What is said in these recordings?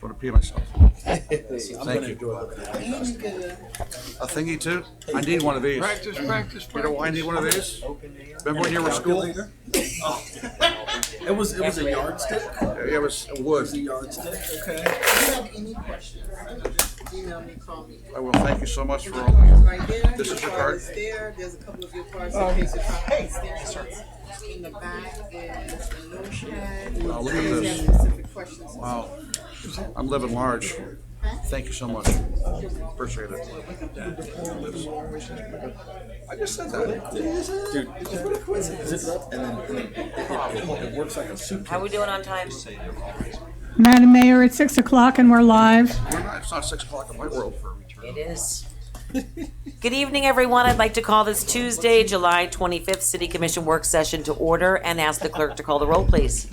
Want to pee myself? I'm Thank gonna you. enjoy looking at it. A thingy too? I need one of these. Practice. You know why I need one of these? Remember when you were in school? It was a yardstick. It was It wood. was a yardstick. Okay. If you have any questions, email me, call me. I will thank you so much for all. Right there. This is your card? Is there. There's a couple of your cards in case you're trying to stand. In the back is a notepad. Wow, look at If you this. have specific questions. Wow. I'm living large. Thank you so much. Appreciate it. I just said that. Dude, what a coincidence. Zip it up and then it works like a suitcase. How we doing on time? Madam Mayor, it's 6 o'clock and we're live. It's not 6 o'clock in my world for return. It is. Good evening, everyone. I'd like to call this Tuesday, July 25th City Commission work session to order and ask the clerk to call the roll, please.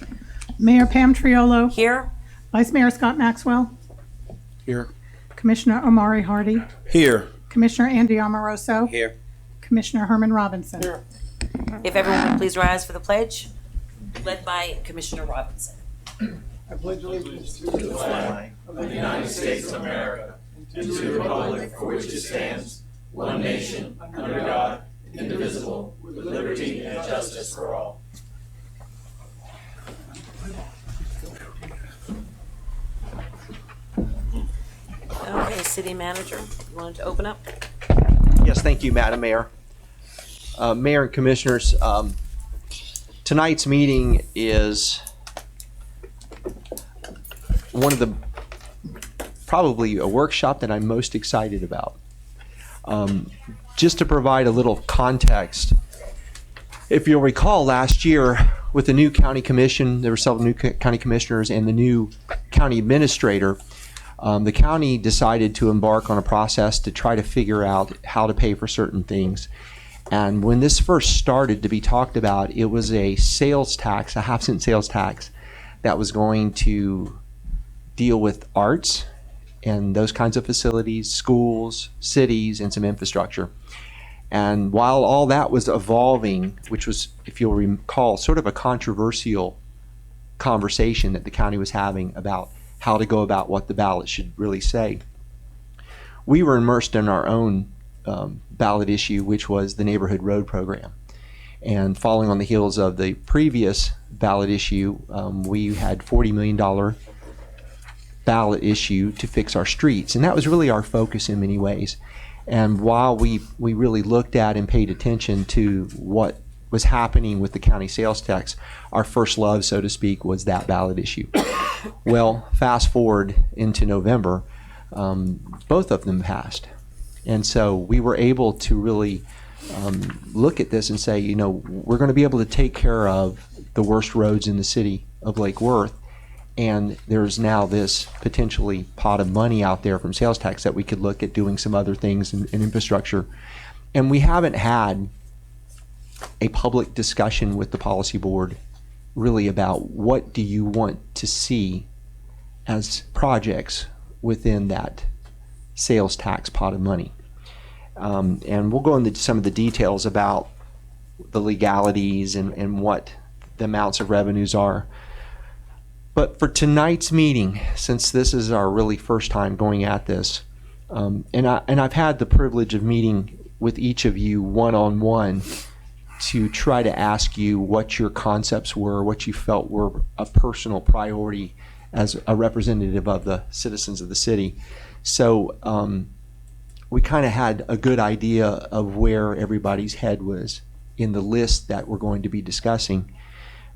Mayor Pam Triolo, Here? Vice Mayor Scott Maxwell, Here. Commissioner Omari Hardy, Here. Commissioner Andy Amoroso, Here. Commissioner Herman Robinson. If everyone would please rise for the pledge, led by Commissioner Robinson. Okay, City Manager, you wanted to open up? Yes, thank you, Madam Mayor. Mayor and Commissioners, tonight's meeting is one of the, probably a workshop that I'm most excited about. Just to provide a little context, if you'll recall, last year with the new county commission, there were several new county commissioners and the new county administrator. The county decided to embark on a process to try to figure out how to pay for certain things. And when this first started to be talked about, it was a sales tax, a half-cent sales tax that was going to deal with arts and those kinds of facilities, schools, cities, and some infrastructure. And while all that was evolving, which was, if you'll recall, sort of a controversial conversation that the county was having about how to go about what the ballot should really say, we were immersed in our own ballot issue, which was the neighborhood road program. And following on the heels of the previous ballot issue, we had $40 million ballot issue to fix our streets. And that was really our focus in many ways. And while we really looked at and paid attention to what was happening with the county sales tax, our first love, so to speak, was that ballot issue. Well, fast forward into November, both of them passed. And so we were able to really look at this and say, you know, we're going to be able to take care of the worst roads in the city of Lake Worth. And there's now this potentially pot of money out there from sales tax that we could look at doing some other things in infrastructure. And we haven't had a public discussion with the policy board really about what do you want to see as projects within that sales tax pot of money. And we'll go into some of the details about the legalities and what the amounts of revenues are. But for tonight's meeting, since this is our really first time going at this, and I've had the privilege of meeting with each of you one-on-one to try to ask you what your concepts were, what you felt were a personal priority as a representative of the citizens of the city. So we kind of had a good idea of where everybody's head was in the list that we're going to be discussing.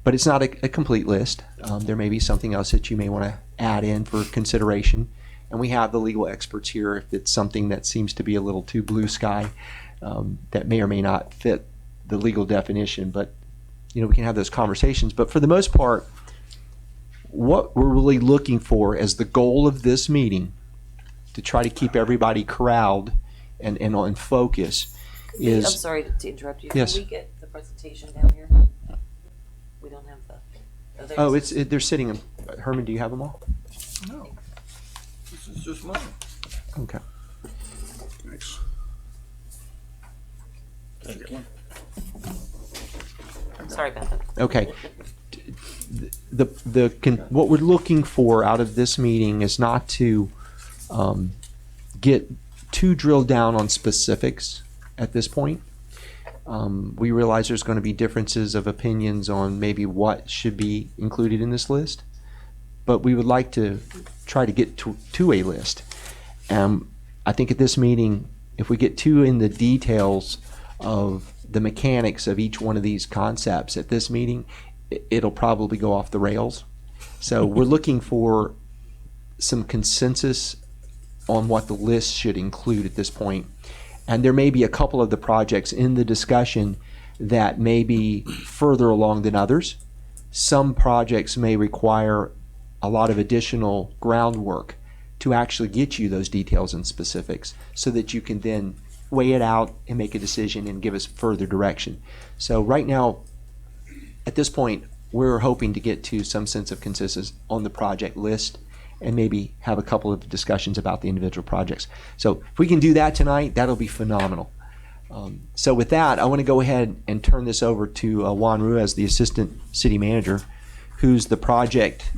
But it's not a complete list. There may be something else that you may want to add in for consideration. And we have the legal experts here if it's something that seems to be a little too blue sky that may or may not fit the legal definition. But, you know, we can have those conversations. But for the most part, what we're really looking for as the goal of this meeting to try to keep everybody corralled and on focus is... I'm sorry to interrupt you. Yes. Can we get the presentation down here? We don't have the... Oh, they're sitting in... Herman, do you have them all? No. This is just mine. Okay. Thanks. Sorry about that. Okay. what we're looking for out of this meeting is not to get too drilled down on specifics at this point. We realize there's going to be differences of opinions on maybe what should be included in this list, but we would like to try to get to a list. I think at this meeting, if we get too in the details of the mechanics of each one of these concepts at this meeting, it'll probably go off the rails. So we're looking for some consensus on what the list should include at this point. And there may be a couple of the projects in the discussion that may be further along than others. Some projects may require a lot of additional groundwork to actually get you those details and specifics so that you can then weigh it out and make a decision and give us further direction. So right now, at this point, we're hoping to get to some sense of consensus on the project list and maybe have a couple of discussions about the individual projects. So if we can do that tonight, that'll be phenomenal. So with that, I want to go ahead and turn this over to Juan Ruiz, the Assistant City Manager, who's the project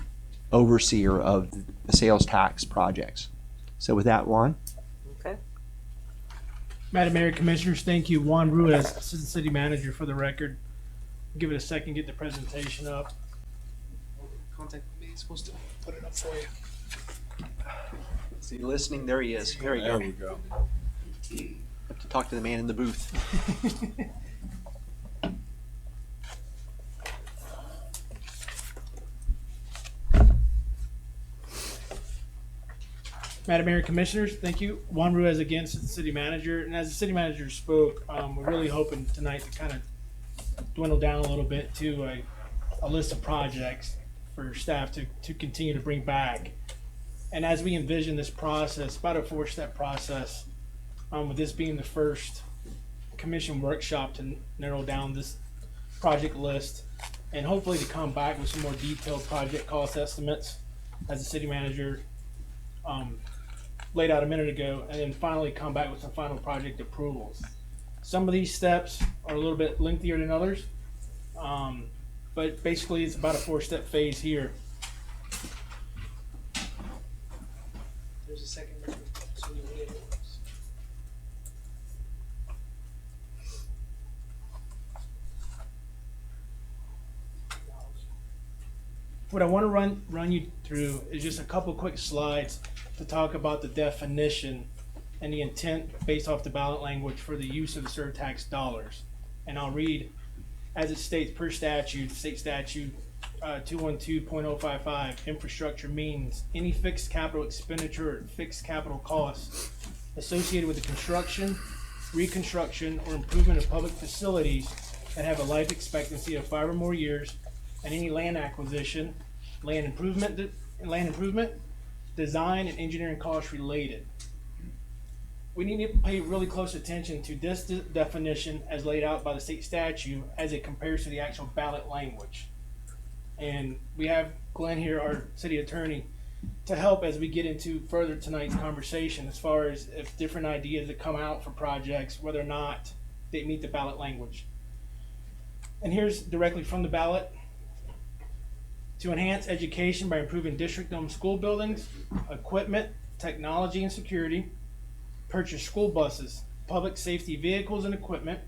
overseer of the sales tax projects. So with that, Juan. Okay. Madam Mayor, Commissioners, thank you. Juan Ruiz, Assistant City Manager for the record. Give it a second, get the presentation up. Contact me. He's supposed to put it up for you. Is he listening? There he is. There we go. There we go. Have to talk to the man in the booth. Madam Mayor, Commissioners, thank you. Juan Ruiz again, Assistant City Manager. And as the City Manager spoke, we're really hoping tonight to kind of dwindle down a little bit to a list of projects for staff to continue to bring back. And as we envision this process, about a 4-step process, with this being the first commission workshop to narrow down this project list and hopefully to come back with some more detailed project cost estimates as the City Manager laid out a minute ago, and then finally come back with some final project approvals. Some of these steps are a little bit lengthier than others, but basically it's about a 4-step phase here. There's a second. What I want to run you through is just a couple quick slides to talk about the definition and the intent based off the ballot language for the use of the surtax dollars. And I'll read as it states per statute, state statute 212.055, infrastructure means any fixed capital expenditure or fixed capital costs associated with the construction, reconstruction, or improvement of public facilities that have a life expectancy of 5 or more years, and any land acquisition, land improvement, design, and engineering costs related. We need to pay really close attention to this definition as laid out by the state statute as it compares to the actual ballot language. And we have Glenn here, our city attorney, to help as we get into further tonight's conversation as far as if different ideas that come out for projects, whether or not they meet the ballot language. And here's directly from the ballot. To enhance education by improving district-owned school buildings, equipment, technology, and security, purchase school buses, public safety vehicles and equipment,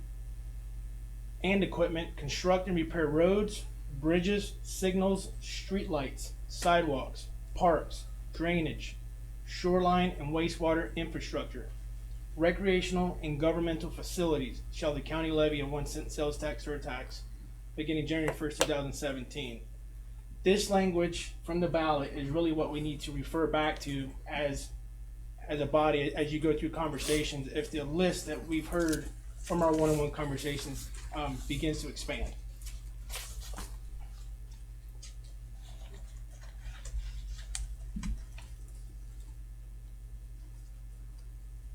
construct and repair roads, bridges, signals, streetlights, sidewalks, parks, drainage, shoreline and wastewater infrastructure, recreational and governmental facilities shall the county levy a 1-cent sales tax surtax beginning January 1st, 2017. This language from the ballot is really what we need to refer back to as a body as you go through conversations if the list that we've heard from our one-on-one conversations begins to expand.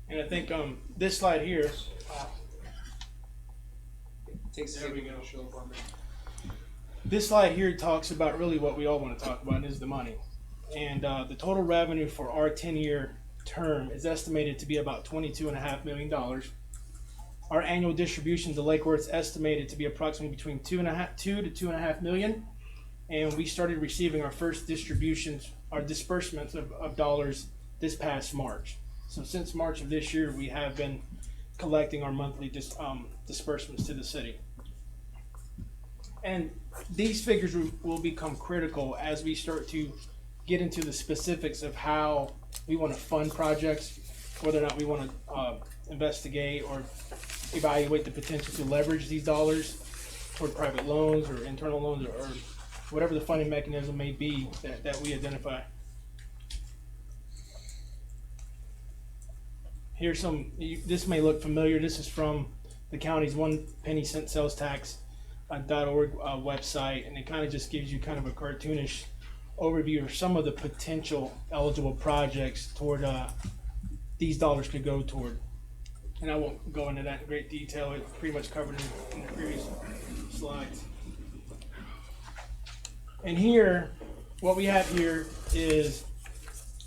And I think this slide here there we go. This slide here talks about really what we all want to talk about, and is the money. And the total revenue for our 10-year term is estimated to be about $22.5 million. Our annual distribution to Lake Worth is estimated to be approximately between $2 to $2.5 million. and we started receiving our first distributions, our disbursements of dollars this past March. So since March of this year, we have been collecting our monthly disbursements to the city. And these figures will become critical as we start to get into the specifics of how we want to fund projects, whether or not we want to investigate or evaluate the potential to leverage these dollars toward private loans or internal loans or whatever the funding mechanism may be that we identify. Here's some, this may look familiar. This is from the county's 1 penny cent sales tax .org website, and it kind of just gives you kind of a cartoonish overview of some of the potential eligible projects toward these dollars could go toward. And I won't go into that in great detail. It's pretty much covered in the previous slides. And here, what we have here is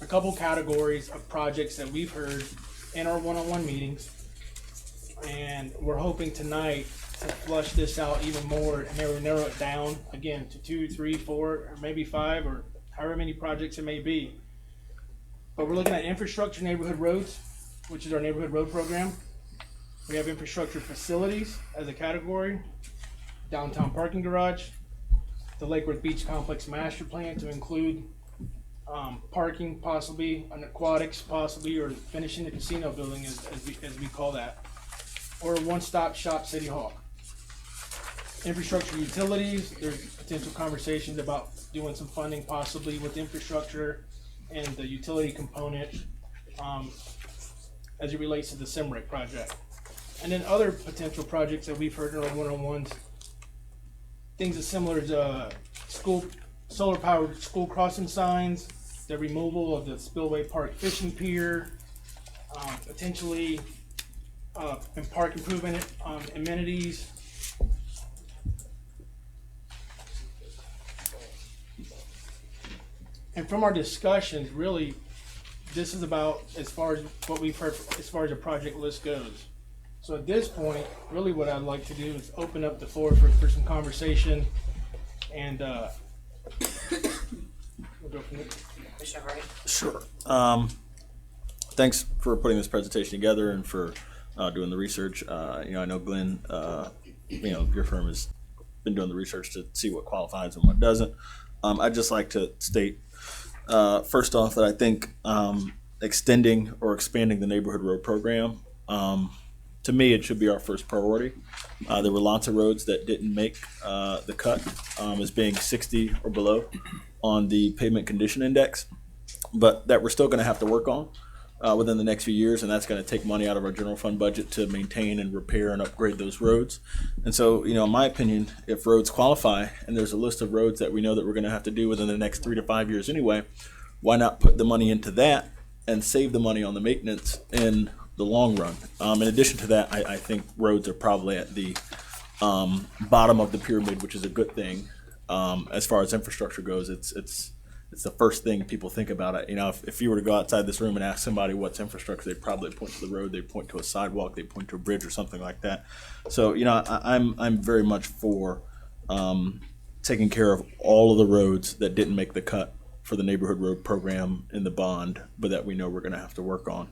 a couple categories of projects that we've heard in our one-on-one meetings, and we're hoping tonight to flush this out even more and narrow it down again to 2, 3, 4, or maybe 5, or however many projects it may be. But we're looking at infrastructure neighborhood roads, which is our neighborhood road program. We have infrastructure facilities as a category, downtown parking garage, the Lakewood Beach Complex master plan to include parking possibly, and aquatics possibly, or finishing the casino building as we call that, or a one-stop shop city hall. Infrastructure utilities, there's potential conversations about doing some funding possibly with infrastructure and the utility component as it relates to the SIMRIC project. And then other potential projects that we've heard in our one-on-ones, things as similar as solar-powered school crossing signs, the removal of the Spillway Park fishing pier, potentially and park improvement amenities. And from our discussions, really, this is about as far as what we've heard as far as the project list goes. So at this point, really what I'd like to do is open up the floor for some conversation, and we'll go from there. Commissioner Hurley? Sure. Thanks for putting this presentation together and for doing the research. I know Glenn, your firm has been doing the research to see what qualifies and what doesn't. I'd just like to state, first off, that I think extending or expanding the neighborhood road program, to me, it should be our first priority. There were lots of roads that didn't make the cut as being 60 or below on the pavement condition index, but that we're still going to have to work on within the next few years, and that's going to take money out of our general fund budget to maintain and repair and upgrade those roads. And so, in my opinion, if roads qualify, and there's a list of roads that we know that we're going to have to do within the next 3 to 5 years anyway, why not put the money into that and save the money on the maintenance in the long run? In addition to that, I think roads are probably at the bottom of the pyramid, which is a good thing. As far as infrastructure goes, it's the first thing people think about it. If you were to go outside this room and ask somebody what's infrastructure, they'd probably point to the road, they'd point to a sidewalk, they'd point to a bridge or something like that. So, I'm very much for taking care of all of the roads that didn't make the cut for the neighborhood road program in the bond, but that we know we're going to have to work on.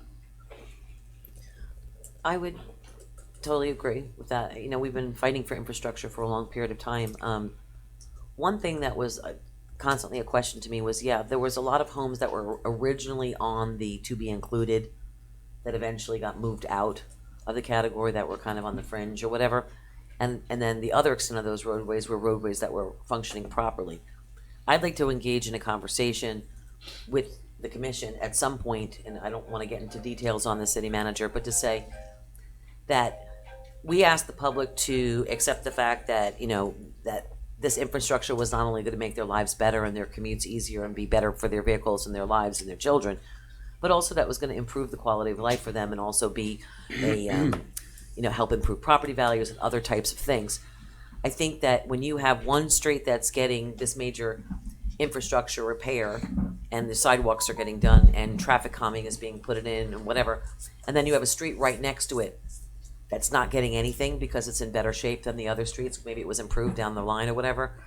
I would totally agree with that. We've been fighting for infrastructure for a long period of time. One thing that was constantly a question to me was, there was a lot of homes that were originally on the to be included that eventually got moved out of the category, that were kind of on the fringe or whatever. And then the other extent of those roadways were roadways that were functioning properly. I'd like to engage in a conversation with the commission at some point, and I don't want to get into details on the city manager, but to say that we ask the public to accept the fact that, that this infrastructure was not only going to make their lives better and their commutes easier and be better for their vehicles and their lives and their children, but also that was going to improve the quality of life for them and also be a, help improve property values and other types of things. I think that when you have one street that's getting this major infrastructure repair and the sidewalks are getting done and traffic calming is being put in and whatever, and then you have a street right next to it that's not getting anything because it's in better shape than the other streets, maybe it was improved down the line or whatever,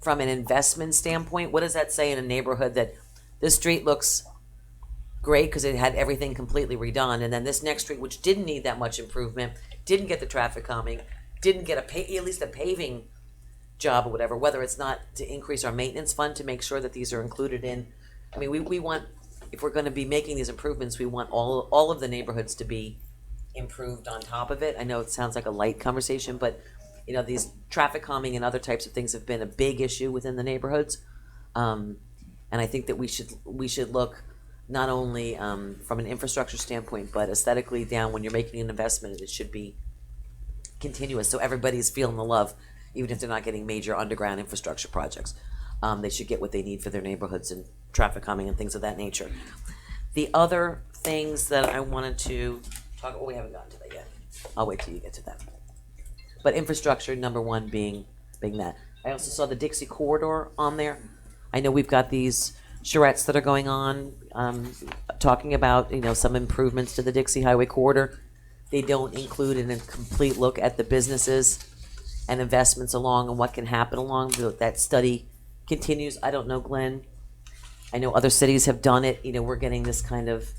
from an investment standpoint, what does that say in a neighborhood that this street looks great because it had everything completely redone, and then this next street, which didn't need that much improvement, didn't get the traffic calming, didn't get at least a paving job or whatever, whether it's not to increase our maintenance fund to make sure that these are included in, I mean, we want, if we're gonna be making these improvements, we want all of the neighborhoods to be improved on top of it. I know it sounds like a light conversation, but, you know, these traffic calming and other types of things have been a big issue within the neighborhoods. And I think that we should look not only from an infrastructure standpoint, but aesthetically down when you're making an investment, it should be continuous, so everybody's feeling the love, even if they're not getting major underground infrastructure projects. They should get what they need for their neighborhoods and traffic calming and things of that nature. The other things that I wanted to talk, we haven't gotten to that yet. I'll wait till you get to that. But infrastructure, number one being that. I also saw the Dixie Corridor on there. I know we've got these charrettes that are going on, talking about, you know, some improvements to the Dixie Highway Corridor. They don't include in a complete look at the businesses and investments along and what can happen along. That study continues. I don't know, Glenn. I know other cities have done it. You know, we're getting this kind of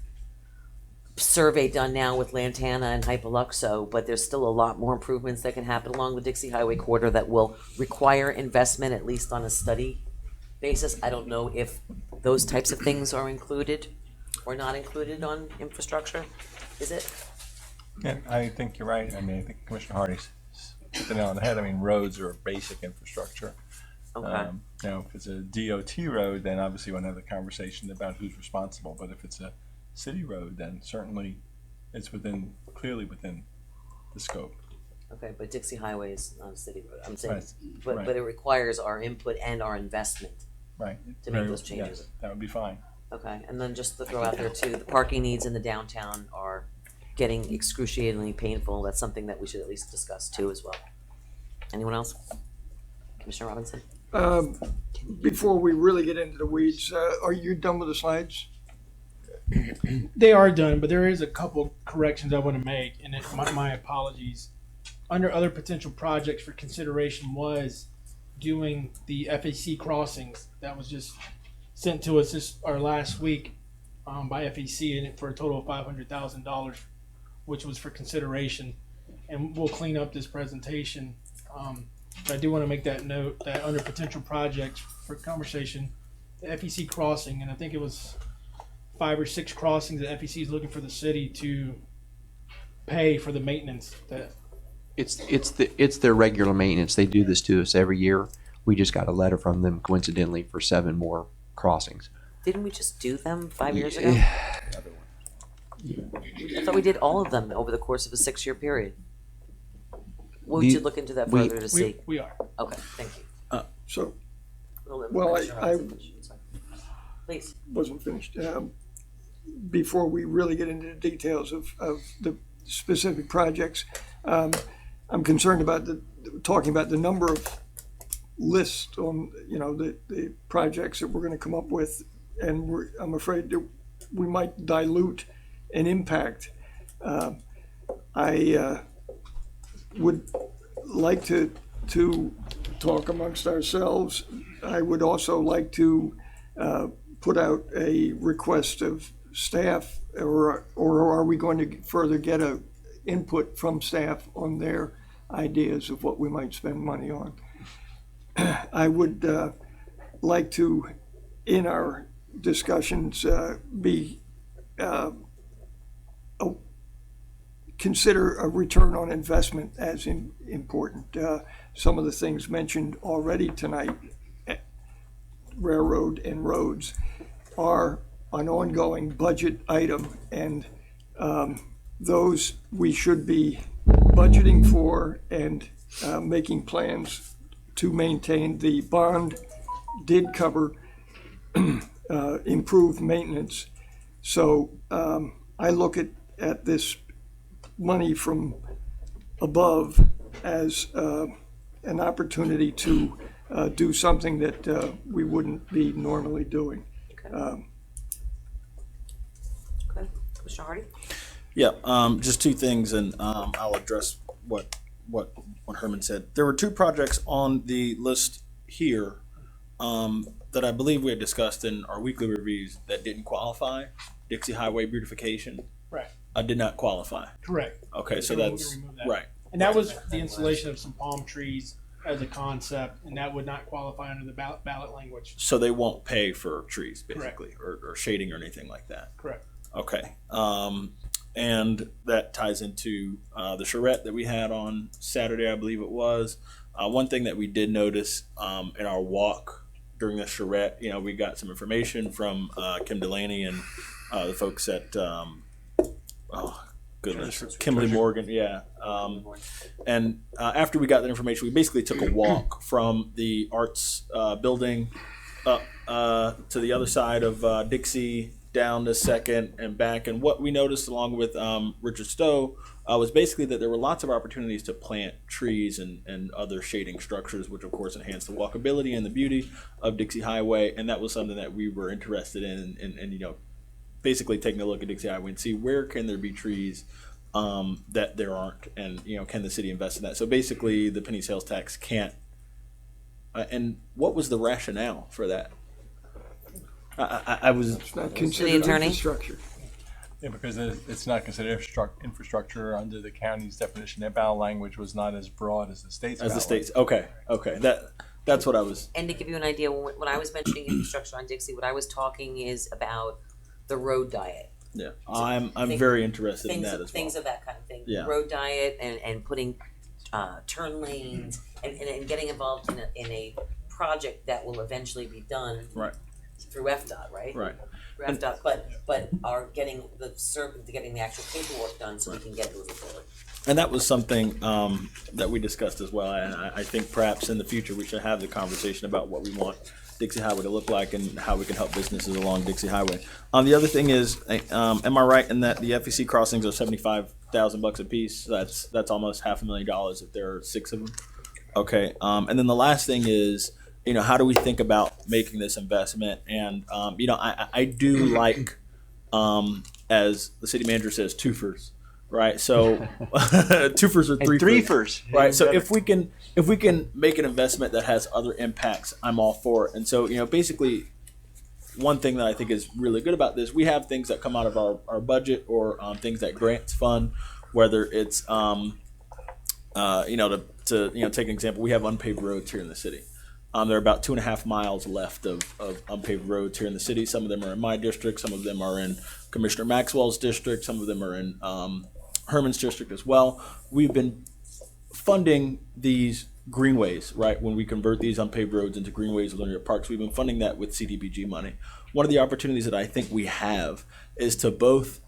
survey done now with Lantana and Hypoluxo, but there's still a lot more improvements that can happen along the Dixie Highway Corridor that will require investment, at least on a study basis. I don't know if those types of things are included or not included on infrastructure. Is it? Yeah, I think you're right. I mean, I think Commissioner Hardy's hit the nail on the head. I mean, roads are basic infrastructure. Okay. You know, if it's a DOT road, then obviously we'll have the conversation about who's responsible. But if it's a city road, then certainly it's clearly within the scope. Okay, but Dixie Highway is not a city road. I'm saying, Right, but right. it requires our input and our investment. Right. To make those changes. Yes, that would be fine. Okay, and then just to throw out there too, the parking needs in the downtown are getting excruciatingly painful. That's something that we should at least discuss too as well. Anyone else? Commissioner Robinson? Before we really get into the weeds, are you done with the slides? They are done, but there is a couple corrections I want to make, and my apologies. Under other potential projects for consideration was doing the FEC crossings. That was just sent to us last week by FEC, and for a total of $500,000, which was for consideration. And we'll clean up this presentation. But I do want to make that note that under potential projects for conversation, the FEC crossing, and I think it was 5 or 6 crossings that FEC is looking for the city to pay for the maintenance. That It's their regular maintenance. They do this to us every year. We just got a letter from them coincidentally for 7 more crossings. Didn't we just do them 5 years ago? I thought we did all of them over the course of a 6-year period. We should look into that further to see. we are. Okay, thank you. So, Well, well, I Please. wasn't finished. Before we really get into the details of the specific projects, I'm concerned about talking about the number of lists on, you know, the projects that we're going to come up with, and I'm afraid that we might dilute an impact. I would like to talk amongst ourselves. I would also like to put out a request of staff, or are we going to further get a input from staff on their ideas of what we might spend money on? I would like to, in our discussions, consider a return on investment as important. Some of the things mentioned already tonight, railroad and roads, are an ongoing budget item, and those we should be budgeting for and making plans to maintain. The bond did cover improved maintenance. So I look at this money from above as an opportunity to do something that we wouldn't be normally doing. Okay. Commissioner Hardy? Yeah, just 2 things, and I'll address what Herman said. There were 2 projects on the list here that I believe we had discussed in our weekly reviews that didn't qualify, Dixie Highway beautification, Right. did not qualify. Correct. Okay, so We can that's remove that. right. And that was the installation of some palm trees as a concept, and that would not qualify under the ballot language. So they won't pay for trees, Correct. basically, or shading or anything like that. Correct. Okay. And that ties into the charrette that we had on Saturday, I believe it was. One thing that we did notice in our walk during the charrette, we got some information from Kim Delaney and the folks at, Kimberly Morgan, yeah. And after we got that information, we basically took a walk from the arts building up to the other side of Dixie, down to Second and back. And what we noticed along with Richard Stowe was basically that there were lots of opportunities to plant trees and other shading structures, which of course enhance the walkability and the beauty of Dixie Highway. And that was something that we were interested in, basically taking a look at Dixie Highway and see where can there be trees that there aren't, and can the city invest in that? So basically, the penny sales tax can't. And what was the rationale for that? I was. It's not City considered attorney? infrastructure. Yeah, because it's not considered infrastructure under the county's definition. Their ballot language was not as broad as the state's. As the ballot states, okay, that's what I was. And to give you an idea, when I was mentioning infrastructure on Dixie, what I was talking is about the road diet. Yeah, I'm Think- very interested in Things, that as things well. of that kind of thing. Yeah. Road diet and putting turn lanes and getting involved in a project that will eventually be done Right, through FDOT, right? right. Through FDOT, but are getting the actual paperwork done so we can get moving forward. And that was something that we discussed as well. And I think perhaps in the future we should have the conversation about what we want Dixie Highway to look like and how we can help businesses along Dixie Highway. The other thing is, am I right in that the FEC crossings are $75,000 a piece? That's almost $500,000 if there are 6 of them. Okay. And then the last thing is, how do we think about making this investment? And I do like, as the city manager says, twofers. Right, so twofers or And threefers. threefers. Right, so if we can make an investment that has other impacts, I'm all for it. And so basically, one thing that I think is really good about this, we have things that come out of our budget or things that grants fund, whether it's to take an example, we have unpaved roads here in the city. There are about 2.5 miles left of unpaved roads here in the city. Some of them are in my district, some of them are in Commissioner Maxwell's district, some of them are in Herman's district as well. We've been funding these greenways, right? When we convert these unpaved roads into greenways or linear parks, we've been funding that with CDBG money. One of the opportunities that I think we have is to both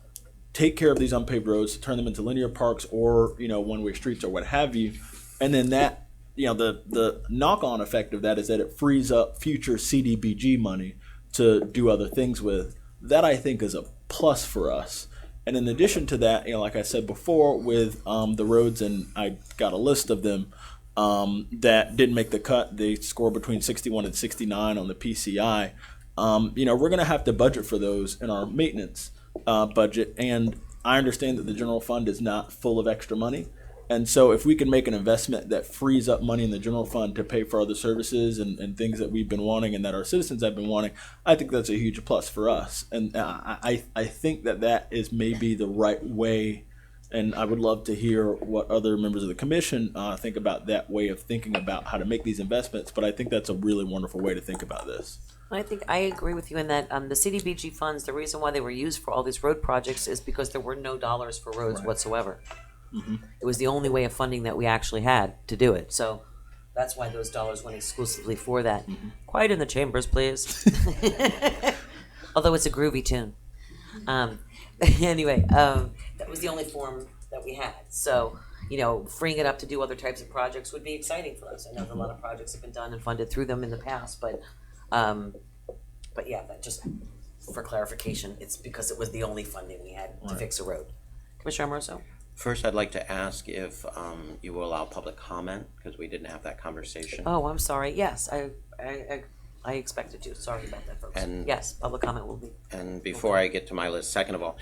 take care of these unpaved roads, to turn them into linear parks or one-way streets or what have you, and then that. The knock-on effect of that is that it frees up future CDBG money to do other things with. That I think is a plus for us. And in addition to that, like I said before, with the roads, and I got a list of them that didn't make the cut. They score between 61 and 69 on the PCI. We're going to have to budget for those in our maintenance budget. And I understand that the general fund is not full of extra money. And so if we can make an investment that frees up money in the general fund to pay for other services and things that we've been wanting and that our citizens have been wanting, I think that's a huge plus for us. And I think that is maybe the right way. And I would love to hear what other members of the commission think about that way of thinking about how to make these investments. But I think that's a really wonderful way to think about this. I think I agree with you in that the CDBG funds, the reason why they were used for all these road projects is because there were no dollars for roads whatsoever. Mm-hmm. It was the only way of funding that we actually had to do it. So that's why those dollars went exclusively for that. Mm-hmm. Quiet in the chambers, please. Although it's a groovy tune. Anyway, that was the only form that we had. So, freeing it up to do other types of projects would be exciting for us. I know that a lot of projects have been done and funded through them in the past, but yeah, that just for clarification, it's because it was the only funding we had to fix a road. Commissioner Amoroso? First, I'd like to ask if you will allow public comment, because we didn't have that conversation. Oh, I'm sorry. Yes, I expected to. Sorry about that, folks. And- yes, public comment will be. And before I get to my list, second of all,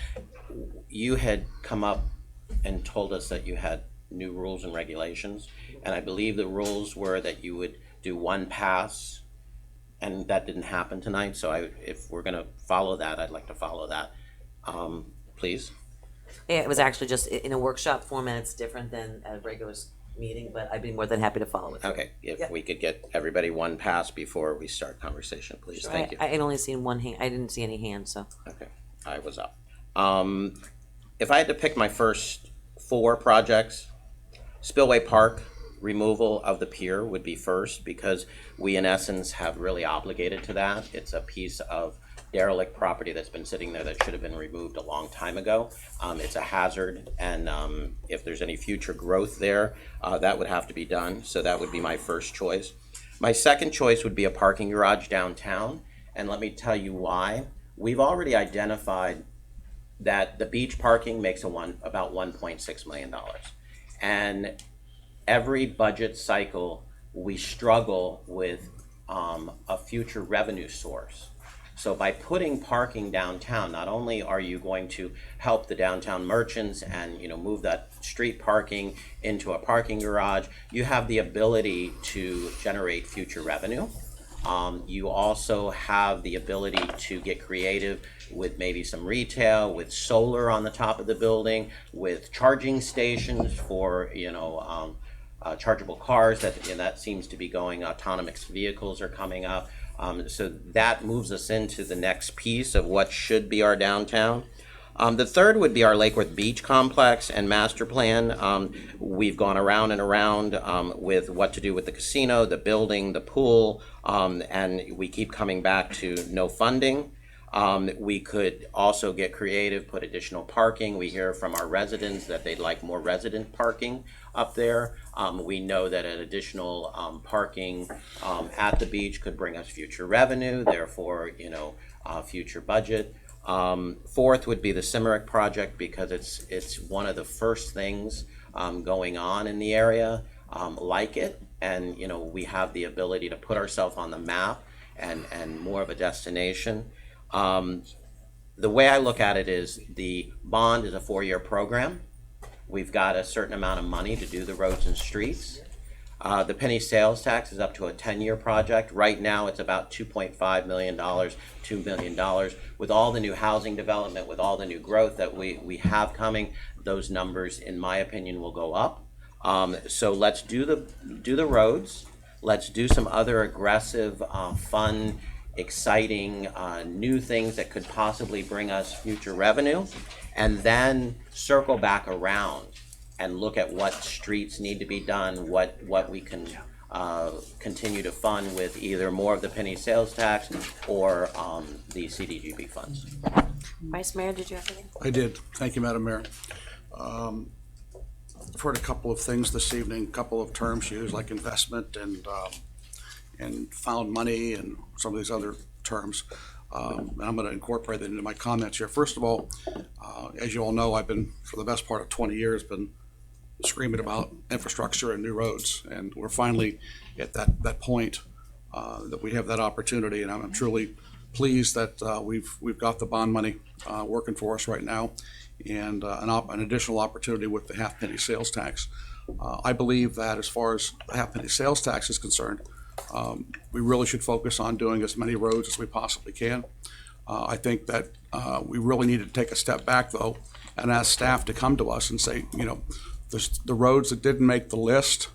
you had come up and told us that you had new rules and regulations, and I believe the rules were that you would do one pass and that didn't happen tonight, so if we're gonna follow that, I'd like to follow that. Please? Yeah, it was actually just in a workshop format. It's different than a regular meeting, but I'd be more than happy to follow it. Okay, if Yep. we could get everybody one pass before we start conversation, please, Sure. thank you. I had only seen one hand. I didn't see any hands, so. Okay, I was up. If I had to pick my first 4 projects, Spillway Park, removal of the pier would be first, because we in essence have really obligated to that. It's a piece of derelict property that's been sitting there that should have been removed a long time ago. It's a hazard, and if there's any future growth there, that would have to be done, so that would be my first choice. My second choice would be a parking garage downtown, and let me tell you why. We've already identified that the beach parking makes about $1.6 million. And every budget cycle, we struggle with a future revenue source. So by putting parking downtown, not only are you going to help the downtown merchants and move that street parking into a parking garage, you have the ability to generate future revenue. You also have the ability to get creative with maybe some retail, with solar on the top of the building, with charging stations for chargeable cars. That seems to be going. Autonomous vehicles are coming up. So that moves us into the next piece of what should be our downtown. The third would be our Lake Worth Beach complex and master plan. We've gone around and around with what to do with the casino, the building, the pool, and we keep coming back to no funding. We could also get creative, put additional parking. We hear from our residents that they'd like more resident parking up there. We know that an additional parking at the beach could bring us future revenue, therefore, future budget. Fourth would be the Cimmerick project, because it's one of the first things going on in the area like it, and we have the ability to put ourselves on the map and more of a destination. The way I look at it is the bond is a 4-year program. We've got a certain amount of money to do the roads and streets. The penny sales tax is up to a 10-year project. Right now, it's about $2.5 million, $2 million. With all the new housing development, with all the new growth that we have coming, those numbers, in my opinion, will go up. So let's do the roads. Let's do some other aggressive, fun, exciting, new things that could possibly bring us future revenue, and then circle back around and look at what streets need to be done, what we can continue to fund with either more of the penny sales tax or the CDGB funds. Vice Mayor, did you have anything? I did. Thank you, Madam Mayor. I've heard a couple of things this evening, a couple of terms used like investment and found money and some of these other terms. And I'm going to incorporate that into my comments here. First of all, as you all know, I've been, for the best part of 20 years, been screaming about infrastructure and new roads. And we're finally at that point that we have that opportunity. And I'm truly pleased that we've got the bond money working for us right now, and an additional opportunity with the half-penny sales tax. I believe that as far as the half-penny sales tax is concerned, we really should focus on doing as many roads as we possibly can. I think that we really need to take a step back, though, and ask staff to come to us and say, the roads that didn't make the list,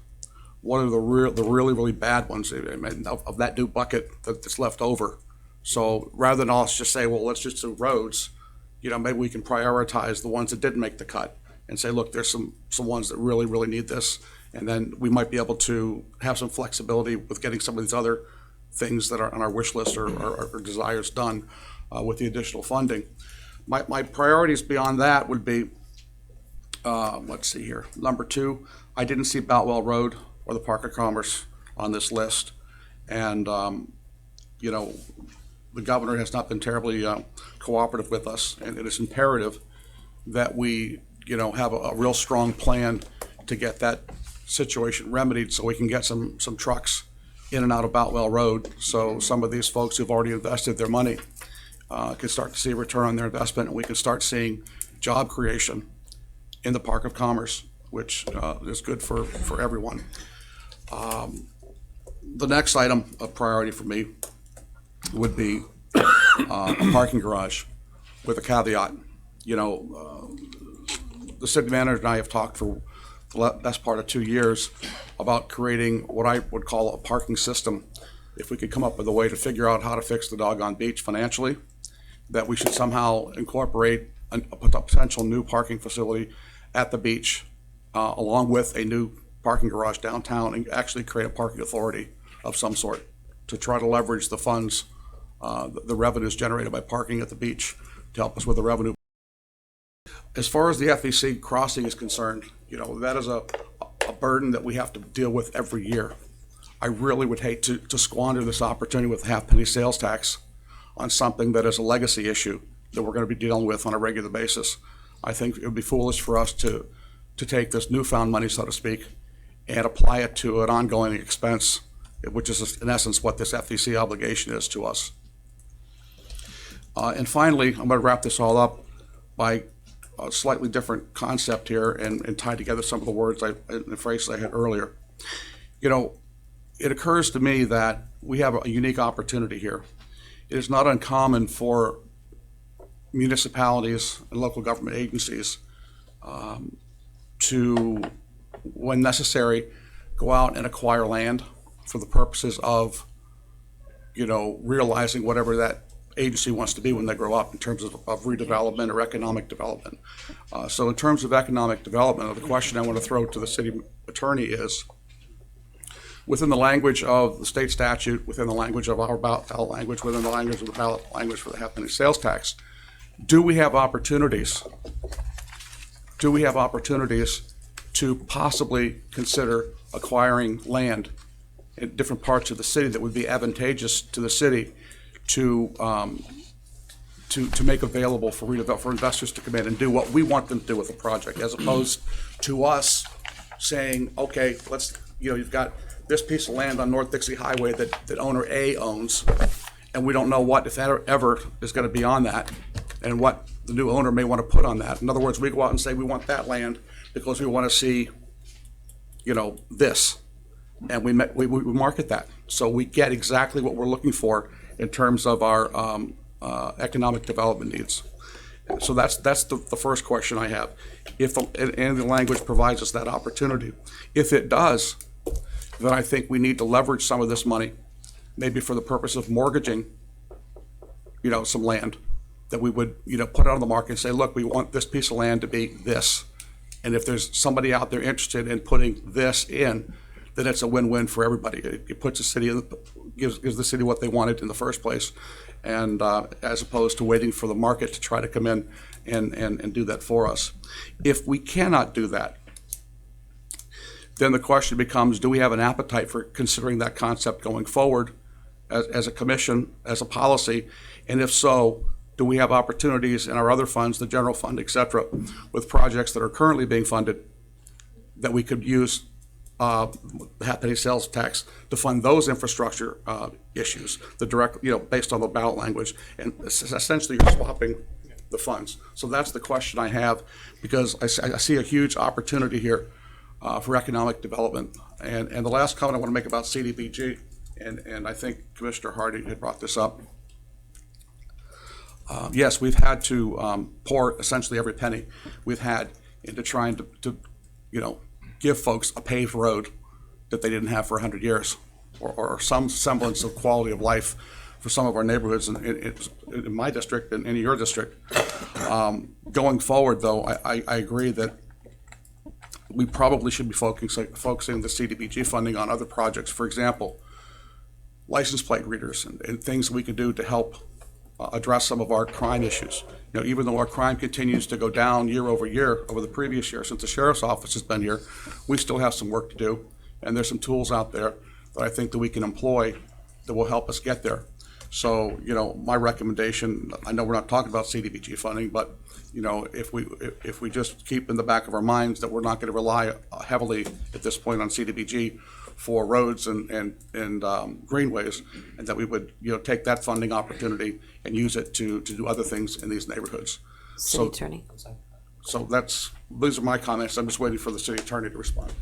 what are the really, really bad ones of that new bucket that's left over? So rather than us just say, well, let's just do roads, maybe we can prioritize the ones that didn't make the cut and say, look, there's some ones that really, really need this. And then we might be able to have some flexibility with getting some of these other things that are on our wish list or desires done with the additional funding. My priorities beyond that would be, let's see here. Number 2, I didn't see Boutwell Road or the Park of Commerce on this list. And, the governor has not been terribly cooperative with us, and it is imperative that we, have a real strong plan to get that situation remedied so we can get some trucks in and out of Boutwell Road, so some of these folks who've already invested their money can start to see a return on their investment, and we can start seeing job creation in the Park of Commerce, which is good for everyone. The next item of priority for me would be a parking garage with a caveat. You know, the city manager and I have talked for the best part of 2 years about creating what I would call a parking system. If we could come up with a way to figure out how to fix the doggone beach financially, that we should somehow incorporate a potential new parking facility at the beach, along with a new parking garage downtown, and actually create a parking authority of some sort to try to leverage the funds, the revenues generated by parking at the beach to help us with the revenue. As far as the FEC crossing is concerned, you know, that is a burden that we have to deal with every year. I really would hate to squander this opportunity with half-penny sales tax on something that is a legacy issue that we're going to be dealing with on a regular basis. I think it would be foolish for us to take this newfound money, so to speak, and apply it to an ongoing expense, which is in essence what this FEC obligation is to us. And finally, I'm going to wrap this all up by a slightly different concept here and tie together some of the words and the phrases I had earlier. You know, it occurs to me that we have a unique opportunity here. It is not uncommon for municipalities and local government agencies to, when necessary, go out and acquire land for the purposes of, you know, realizing whatever that agency wants to be when they grow up in terms of redevelopment or economic development. So in terms of economic development, the question I want to throw to the city attorney is, within the language of the state statute, within the language of our ballot language, within the language of the ballot language for the half-penny sales tax, do we have opportunities? Do we have opportunities to possibly consider acquiring land in different parts of the city that would be advantageous to the city to make available for investors to come in and do what we want them to do with the project, as opposed to us saying, okay, let's, you know, you've got this piece of land on North Dixie Highway that owner A owns, and we don't know what, if that ever is going to be on that, and what the new owner may want to put on that. In other words, we go out and say we want that land because we want to see, you know, this, and we market that, so we get exactly what we're looking for in terms of our economic development needs. So that's the first question I have. If and the language provides us that opportunity, if it does, then I think we need to leverage some of this money, maybe for the purpose of mortgaging, you know, some land that we would, you know, put out on the market and say, look, we want this piece of land to be this. And if there's somebody out there interested in putting this in, then it's a win-win for everybody. It puts the city, gives the city what they wanted in the first place, and as opposed to waiting for the market to try to come in and do that for us. If we cannot do that, then the question becomes, do we have an appetite for considering that concept going forward as a commission, as a policy? And if so, do we have opportunities in our other funds, the general fund, et cetera, with projects that are currently being funded that we could use half-penny sales tax to fund those infrastructure issues, the direct, you know, based on the ballot language, and essentially you're swapping the funds. So that's the question I have, because I see a huge opportunity here for economic development. And the last comment I want to make about CDBG, and I think Commissioner Hardy had brought this up. Yes, we've had to pour essentially every penny we've had into trying to you know, give folks a paved road that they didn't have for 100 years, or some semblance of quality of life for some of our neighborhoods in my district and in your district. Going forward, though, I agree that we probably should be focusing the CDBG funding on other projects. For example, license plate readers and things we can do to help address some of our crime issues. You know, even though our crime continues to go down year over year over the previous year since the sheriff's office has been here, we still have some work to do, and there's some tools out there that I think that we can employ that will help us get there. So, you know, my recommendation, I know we're not talking about CDBG funding, but, you know, if we just keep in the back of our minds that we're not going to rely heavily at this point on CDBG for roads and greenways, and that we would, you know, take that funding opportunity and use it to do other things in these neighborhoods. City Attorney. So these are my comments. I'm just waiting for the city attorney to respond.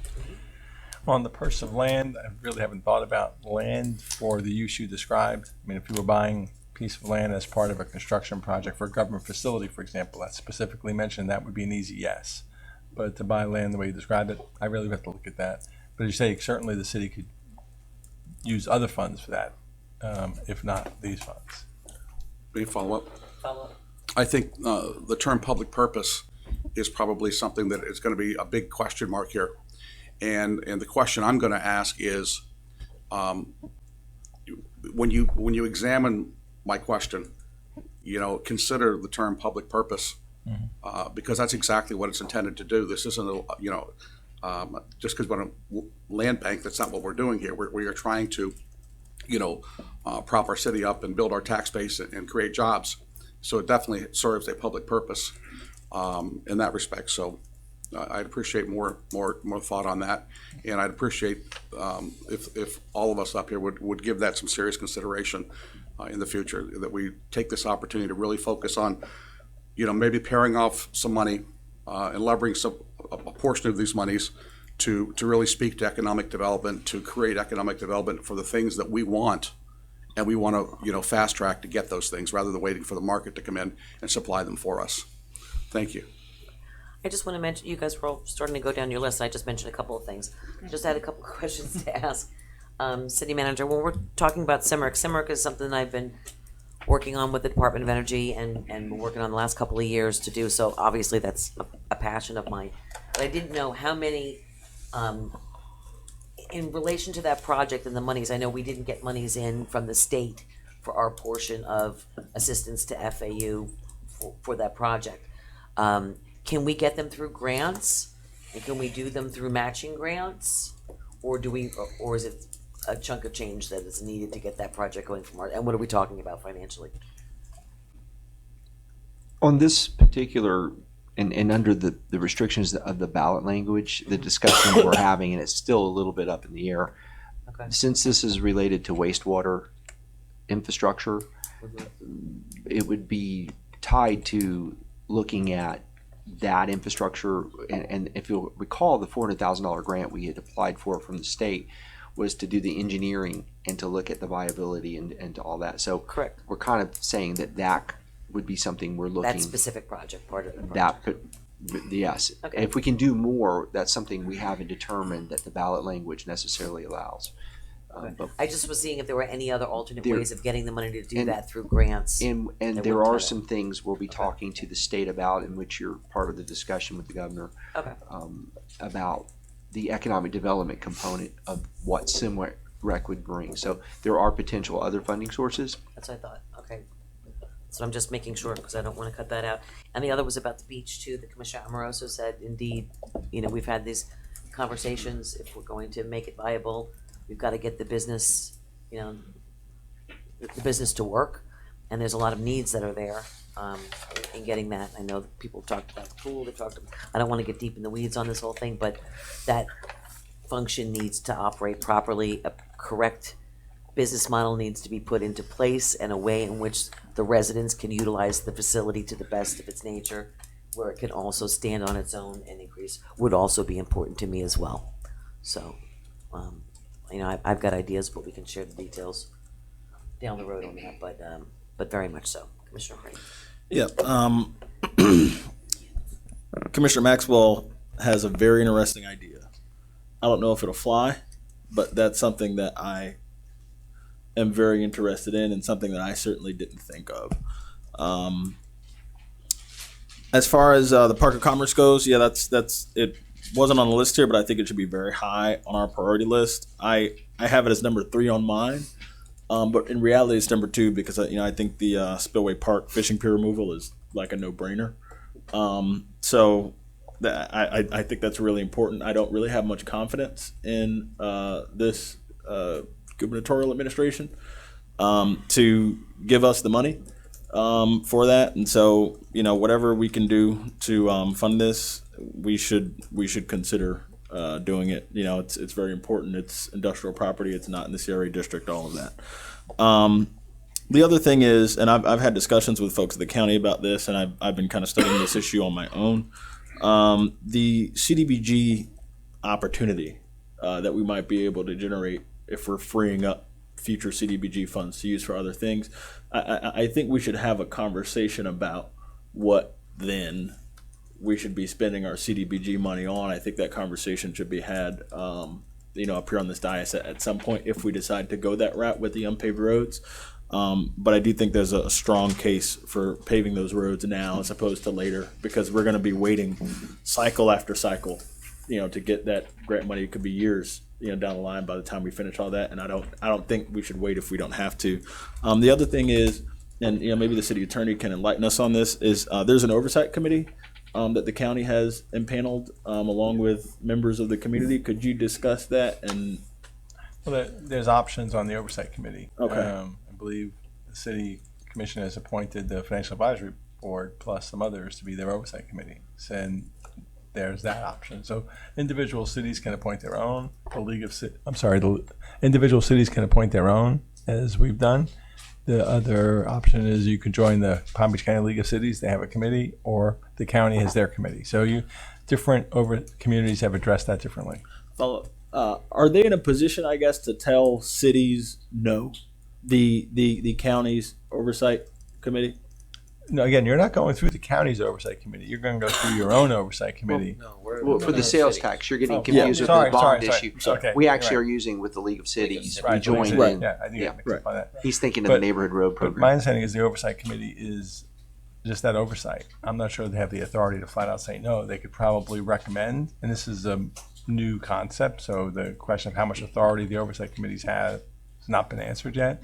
On the purchase of land, I really haven't thought about land for the use you described. I mean, if you were buying a piece of land as part of a construction project for a government facility, for example, that's specifically mentioned, that would be an easy yes. But to buy land the way you described it, I really have to look at that. But as you say, certainly the city could use other funds for that, if not these funds. May I follow up? Follow up. I think the term public purpose is probably something that is going to be a big question mark here. And the question I'm going to ask is, when you examine my question, consider the term public purpose, because that's exactly what it's intended to do. This isn't just because we're a land bank. That's not what we're doing here. We are trying to, prop our city up and build our tax base and create jobs. So it definitely serves a public purpose in that respect. So I'd appreciate more thought on that, and I'd appreciate if all of us up here would give that some serious consideration in the future. That we take this opportunity to really focus on, maybe pairing off some money and leveraging a portion of these monies to really speak to economic development, to create economic development for the things that we want. And we want to, fast track to get those things rather than waiting for the market to come in and supply them for us. Thank you. I just want to mention, you guys were all starting to go down your list. I just mentioned a couple of things. Just had a couple of questions to ask. City Manager, when we're talking about CIMMERC is something I've been working on with the Department of Energy and been working on the last couple of years to do. So obviously that's a passion of mine. But I didn't know how many, in relation to that project and the monies, I know we didn't get monies in from the state for our portion of assistance to FAU for that project. Can we get them through grants? And can we do them through matching grants? Or is it a chunk of change that is needed to get that project going from our, and what are we talking about financially? On this particular, and under the restrictions of the ballot language, the discussion we're having, and it's still a little bit up in the air. Okay. Since this is related to wastewater infrastructure, it would be tied to looking at that infrastructure. And if you'll recall, the $400,000 grant we had applied for from the state was to do the engineering and to look at the viability and to all that. So Correct. we're kind of saying that would be something we're looking. That specific project, part of the project. That could, yes. Okay. If we can do more, that's something we haven't determined that the ballot language necessarily allows. But I just was seeing if there were any other alternate There- ways of getting the money to do and- that through grants. And that there would are tie some things we'll be talking to the state about, in which you're part of the discussion with the governor, Okay. about the economic development component of what CIMREC would bring. So there are potential other funding sources. That's what I thought, okay. So I'm just making sure, because I don't wanna cut that out. And the other was about the beach too, the Commissioner Amoroso said, indeed, we've had these conversations, if we're going to make it viable, we've gotta get the business, the business to work, and there's a lot of needs that are there, in getting that. I know that people talked about the pool, I don't wanna get deep in the weeds on this whole thing, but that function needs to operate properly, a correct business model needs to be put into place, and a way in which the residents can utilize the facility to the best of its nature, where it can also stand on its own and increase, would also be important to me as well. So, I've got ideas, but we can share the details down the road on that, but very much so. Commissioner Crane. Yeah. Commissioner Maxwell has a very interesting idea. I don't know if it'll fly, but that's something that I am very interested in, and something that I certainly didn't think of. As far as the Park of Commerce goes, yeah, that's it. Wasn't on the list here, but I think it should be very high on our priority list. I have it as number 3 on mine, but in reality, it's number 2 because I think the Spillway Park fishing pier removal is like a no-brainer. So I think that's really important. I don't really have much confidence in this gubernatorial administration to give us the money for that, and so whatever we can do to fund this, we should consider doing it. It's very important. It's industrial property. It's not in the CRA district. All of that. The other thing is, and I've had discussions with folks at the county about this, and I've been kind of studying this issue on my own. The CDBG opportunity that we might be able to generate if we're freeing up future CDBG funds to use for other things. I think we should have a conversation about what then we should be spending our CDBG money on. I think that conversation should be had, up here on this dais at some point if we decide to go that route with the unpaved roads. But I do think there's a strong case for paving those roads now as opposed to later, because we're going to be waiting cycle after cycle, to get that grant money. It could be years, down the line by the time we finish all that. And I don't think we should wait if we don't have to. The other thing is, and maybe the city attorney can enlighten us on this, is there's an oversight committee that the county has impaneled along with members of the community. Could you discuss that? And Well, there's options on the oversight committee. Okay. I believe the city commission has appointed the financial advisory board plus some others to be their oversight committee. And there's that option. So individual cities can appoint their own. The individual cities can appoint their own, as we've done. The other option is you can join the Palm Beach County League of Cities. They have a committee, or the county has their committee. So different communities have addressed that differently. follow up. Are they in a position, I guess, to tell cities no? The county's oversight committee? No, again, you're not going through the county's oversight committee. You're going to go through your own oversight committee. Well, for the sales tax, you're getting Oh, confused yeah. with the bond Sorry. issue. Okay, We actually right. are using with the League of Cities. Right, We joined Right, in. yeah, I think Yeah. I mixed up on that. He's thinking of the But- neighborhood road But my program. understanding is the oversight committee is just that oversight. I'm not sure they have the authority to flat out say no. They could probably recommend, and this is a new concept, so the question of how much authority the oversight committees have has not been answered yet.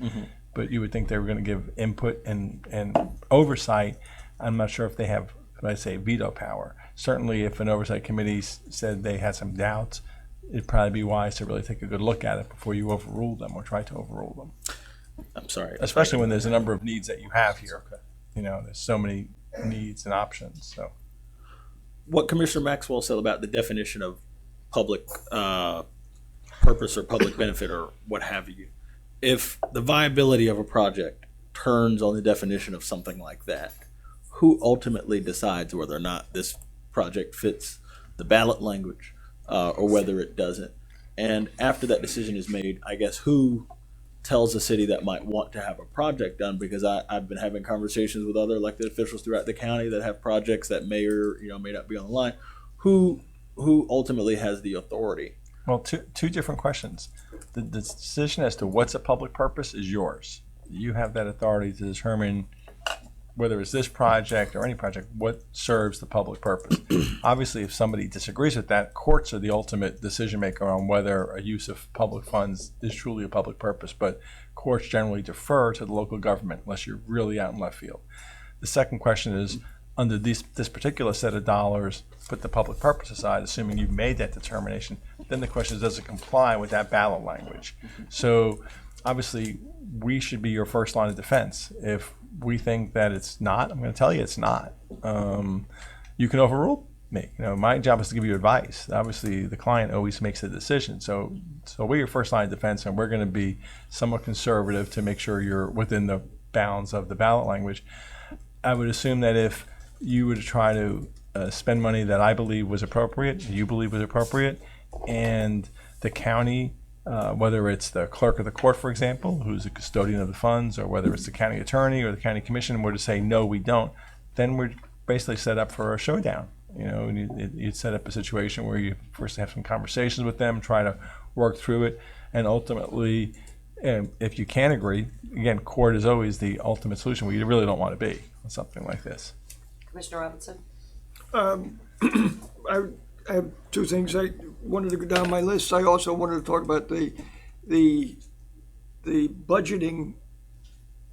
But you would think they were going to give input and oversight. I'm not sure if they have, what I say, veto power. Certainly, if an oversight committee said they had some doubts, it'd probably be wise to really take a good look at it before you overrule them or try to overrule them. I'm sorry. Especially when there's a number of needs that you have here. There's so many needs and options. So What Commissioner Maxwell said about the definition of public purpose or public benefit or what have you. If the viability of a project turns on the definition of something like that, who ultimately decides whether or not this project fits the ballot language or whether it doesn't? And after that decision is made, I guess who tells a city that might want to have a project done? Because I've been having conversations with other elected officials throughout the county that have projects that may or may not be on the line. Who ultimately has the authority? well, two different questions. The decision as to what's a public purpose is yours. You have that authority to determine whether it's this project or any project, what serves the public purpose. Obviously, if somebody disagrees with that, courts are the ultimate decision maker on whether a use of public funds is truly a public purpose. But courts generally defer to the local government unless you're really out in left field. The second question is, under this particular set of dollars, put the public purpose aside, assuming you've made that determination, then the question is, does it comply with that ballot language? So obviously, we should be your first line of defense. If we think that it's not, I'm going to tell you it's not. You can overrule me. My job is to give you advice. Obviously, the client always makes the decision. So we're your first line of defense, and we're going to be somewhat conservative to make sure you're within the bounds of the ballot language. I would assume that if you were to try to spend money that I believe was appropriate, you believe was appropriate, and the county, whether it's the clerk of the court, for example, who's the custodian of the funds, or whether it's the county attorney or the county commission, were to say, no, we don't, then we're basically set up for a showdown. You'd set up a situation where you first have some conversations with them, try to work through it, and ultimately, if you can't agree, again, court is always the ultimate solution where you really don't want to be on something like this. Commissioner Robinson? I have two things I wanted to go down my list. I also wanted to talk about the budgeting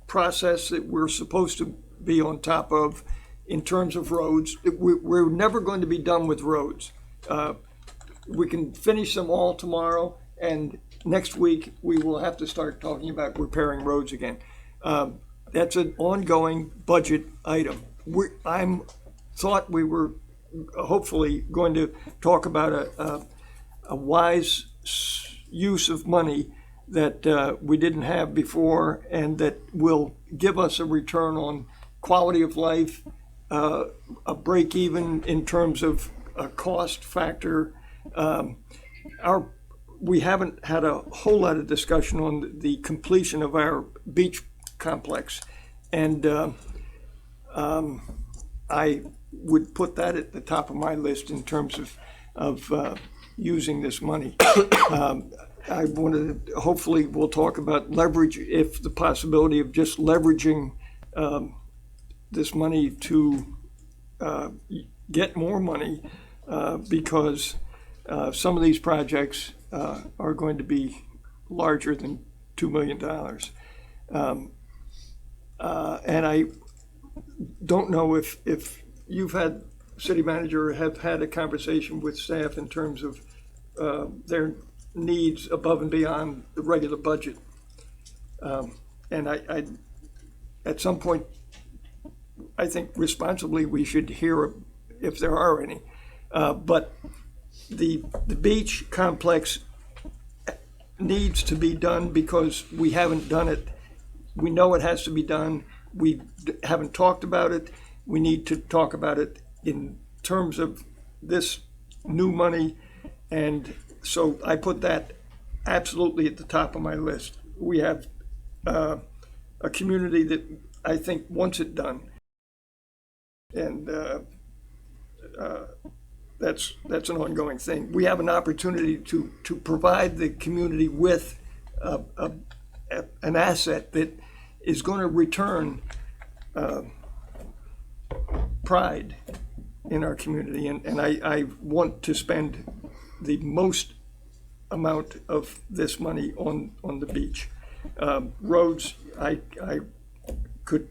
process that we're supposed to be on top of in terms of roads. We're never going to be done with roads. We can finish them all tomorrow, and next week we will have to start talking about repairing roads again. That's an ongoing budget item. I'm thought we were hopefully going to talk about a wise use of money that we didn't have before, and that will give us a return on quality of life, a break even in terms of a cost factor. we haven't had a whole lot of discussion on the completion of our beach complex. And I would put that at the top of my list in terms of using this money. I wanted to, hopefully we'll talk about leverage, if the possibility of just leveraging this money to get more money, because some of these projects are going to be larger than $2 million. And I don't know if you've had, city manager, have had a conversation with staff in terms of their needs above and beyond the regular budget. And I, at some point, I think responsibly, we should hear if there are any. But the beach complex needs to be done because we haven't done it. We know it has to be done. We haven't talked about it. We need to talk about it in terms of this new money. And so I put that absolutely at the top of my list. We have a community that I think wants it done. And that's an ongoing thing. We have an opportunity to provide the community with an asset that is going to return pride in our community. And I want to spend the most amount of this money on the beach. Roads, I could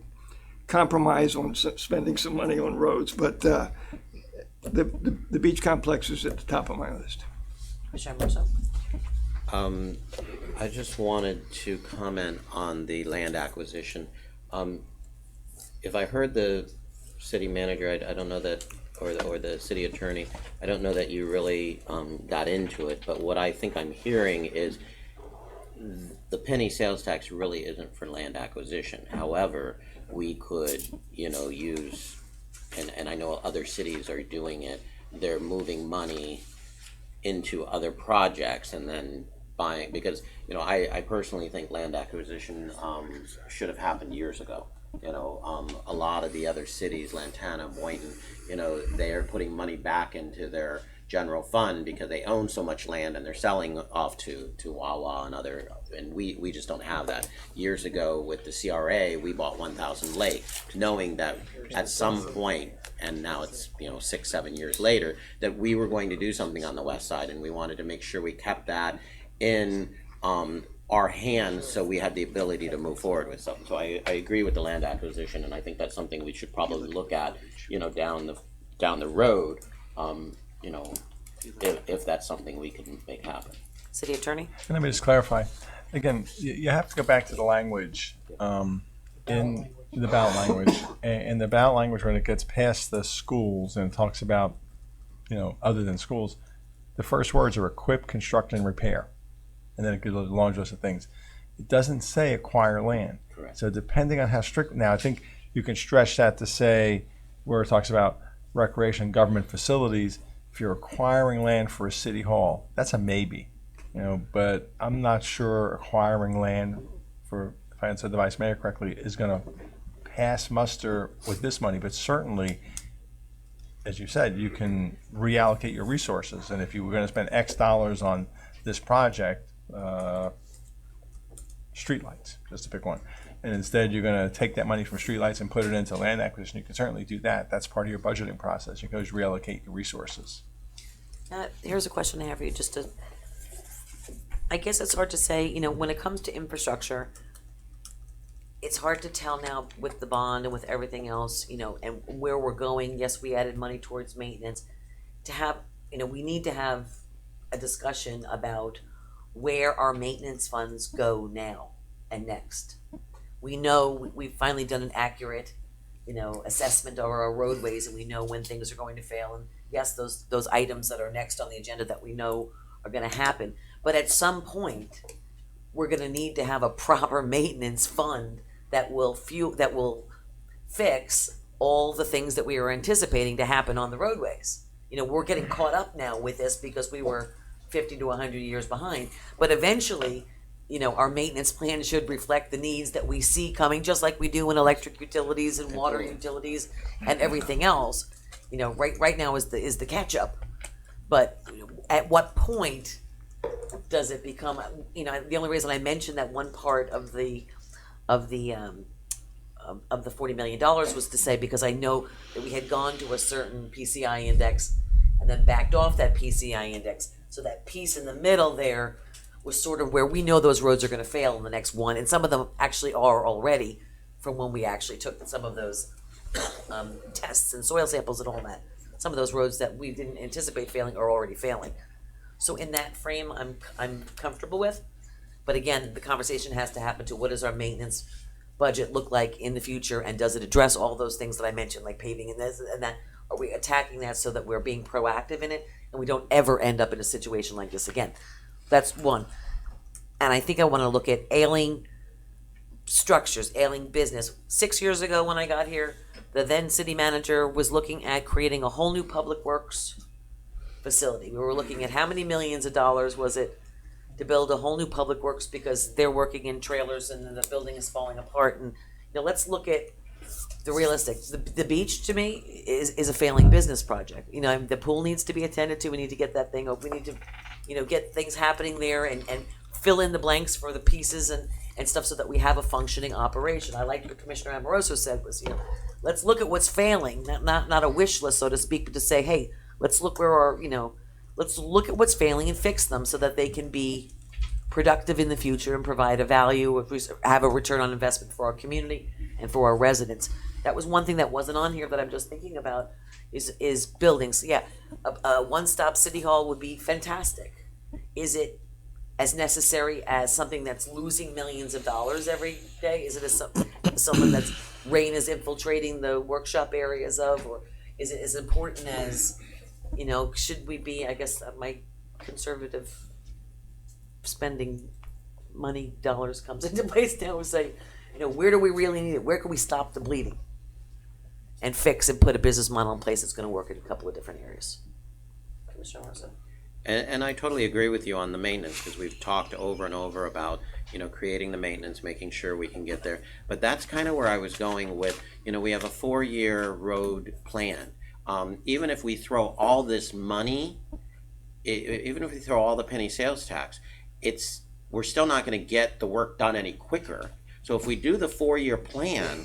compromise on spending some money on roads, but the beach complex is at the top of my list. Commissioner Mercer? I just wanted to comment on the land acquisition. If I heard the city manager, I don't know that, or the city attorney, I don't know that you really got into it, but what I think I'm hearing is the penny sales tax really isn't for land acquisition. However, we could, use, and I know other cities are doing it, they're moving money into other projects and then buying, because, I personally think land acquisition should have happened years ago. A lot of the other cities, Lantana, Boynton, they are putting money back into their general fund because they own so much land and they're selling off to Wawa and other, and we just don't have that. Years ago with the CRA, we bought 1000 Lake, knowing that at some point, and now it's 6-7 years later, that we were going to do something on the west side, and we wanted to make sure we kept that in our hands so we had the ability to move forward with something. So I agree with the land acquisition, and I think that's something we should probably look at, down the road, if that's something we can make happen. City Attorney? And let me just clarify. Again, you have to go back to the language in the ballot language. And the ballot language, when it gets past the schools and it talks about, other than schools, the first words are equip, construct, and repair. And then it gives a long list of things. It doesn't say acquire land. Correct. So depending on how strict, now I think you can stretch that to say where it talks about recreation and government facilities. If you're acquiring land for a city hall, that's a maybe, but I'm not sure acquiring land for, if I answered the vice mayor correctly, is going to pass muster with this money. But certainly, as you said, you can reallocate your resources. And if you were going to spend X dollars on this project, streetlights, just to pick one, and instead you're going to take that money from streetlights and put it into land acquisition, you can certainly do that. That's part of your budgeting process. You can always reallocate your resources. Here's a question I have for you, I guess it's hard to say, when it comes to infrastructure, it's hard to tell now with the bond and with everything else, and where we're going. Yes, we added money towards maintenance. To have, we need to have a discussion about where our maintenance funds go now and next. We know we've finally done an accurate, assessment of our roadways, and we know when things are going to fail. And yes, those items that are next on the agenda that we know are going to happen. But at some point, we're going to need to have a proper maintenance fund that will fix all the things that we were anticipating to happen on the roadways. We're getting caught up now with this because we were 50 to 100 years behind. But eventually, our maintenance plan should reflect the needs that we see coming, just like we do in electric utilities and water utilities and everything else. Right now is the catch up. But at what point does it become? The only reason I mentioned that one part of the $40 million was to say, because I know that we had gone to a certain PCI index and then backed off that PCI index. So that piece in the middle there was sort of where we know those roads are going to fail in the next one, and some of them actually are already from when we actually took some of those tests and soil samples and all that. Some of those roads that we didn't anticipate failing are already failing. So in that frame, I'm comfortable with. But again, the conversation has to happen to what does our maintenance budget look like in the future, and does it address all those things that I mentioned, like paving and this and that? Are we attacking that so that we're being proactive in it and we don't ever end up in a situation like this again? That's one. And I think I want to look at ailing structures, ailing business. 6 years ago when I got here, the then city manager was looking at creating a whole new public works facility. We were looking at how many millions of dollars was it to build a whole new public works, because they're working in trailers and the building is falling apart. And let's look at the realistic. The beach to me is a failing business project. The pool needs to be attended to. We need to get that thing open. We need to, get things happening there and fill in the blanks for the pieces and stuff so that we have a functioning operation. I like what Commissioner Amoroso said was, let's look at what's failing, not a wish list, so to speak, but to say, hey, let's look let's look at what's failing and fix them so that they can be productive in the future and provide a value, have a return on investment for our community and for our residents. That was one thing that wasn't on here that I'm just thinking about is buildings. Yeah, a one-stop city hall would be fantastic. Is it as necessary as something that's losing millions of dollars every day? Is it someone that's rain is infiltrating the workshop areas of, or is it as important as, should we be, I guess my conservative spending money dollars comes into place now, and say, where do we really need it? Where can we stop the bleeding and fix and put a business model in place that's going to work in a couple of different areas? Commissioner Marzo. And I totally agree with you on the maintenance, because we've talked over and over about, creating the maintenance, making sure we can get there. But that's kind of where I was going with, we have a 4-year road plan. Even if we throw all this money, even if we throw all the penny sales tax, we're still not going to get the work done any quicker. So if we do the 4-year plan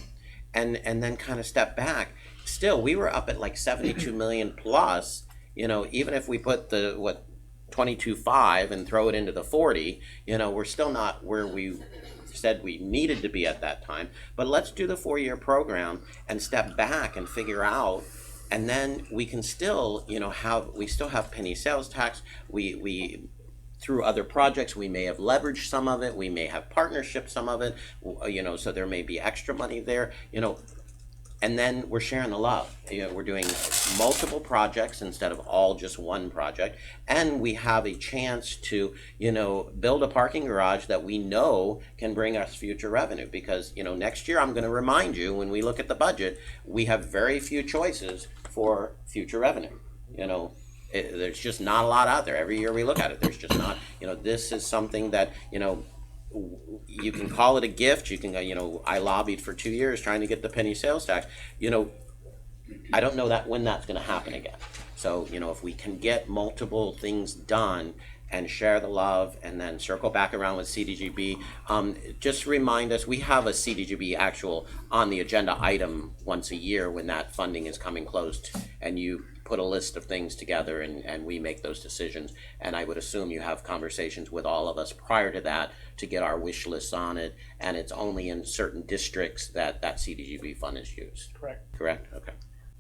and then kind of step back, still we were up at like 72 million plus. Even if we put the 22.5 and throw it into the 40, we're still not where we said we needed to be at that time. But let's do the 4-year program and step back and figure out, and then we can still, we still have penny sales tax. We through other projects, we may have leveraged some of it. We may have partnerships, some of it, so there may be extra money there, and then we're sharing the love. We're doing multiple projects instead of all just one project. And we have a chance to, build a parking garage that we know can bring us future revenue. Because, next year, I'm going to remind you, when we look at the budget, we have very few choices for future revenue. There's just not a lot out there. Every year we look at it, there's just not, this is something that, you can call it a gift. You can, I lobbied for 2 years trying to get the penny sales tax. I don't know when that's going to happen again. So, if we can get multiple things done and share the love and then circle back around with CDGB, just remind us, we have a CDGB actual on the agenda item once a year when that funding is coming close, and you put a list of things together and we make those decisions. And I would assume you have conversations with all of us prior to that to get our wish lists on it, and it's only in certain districts that CDGB fund is used. Correct? Okay.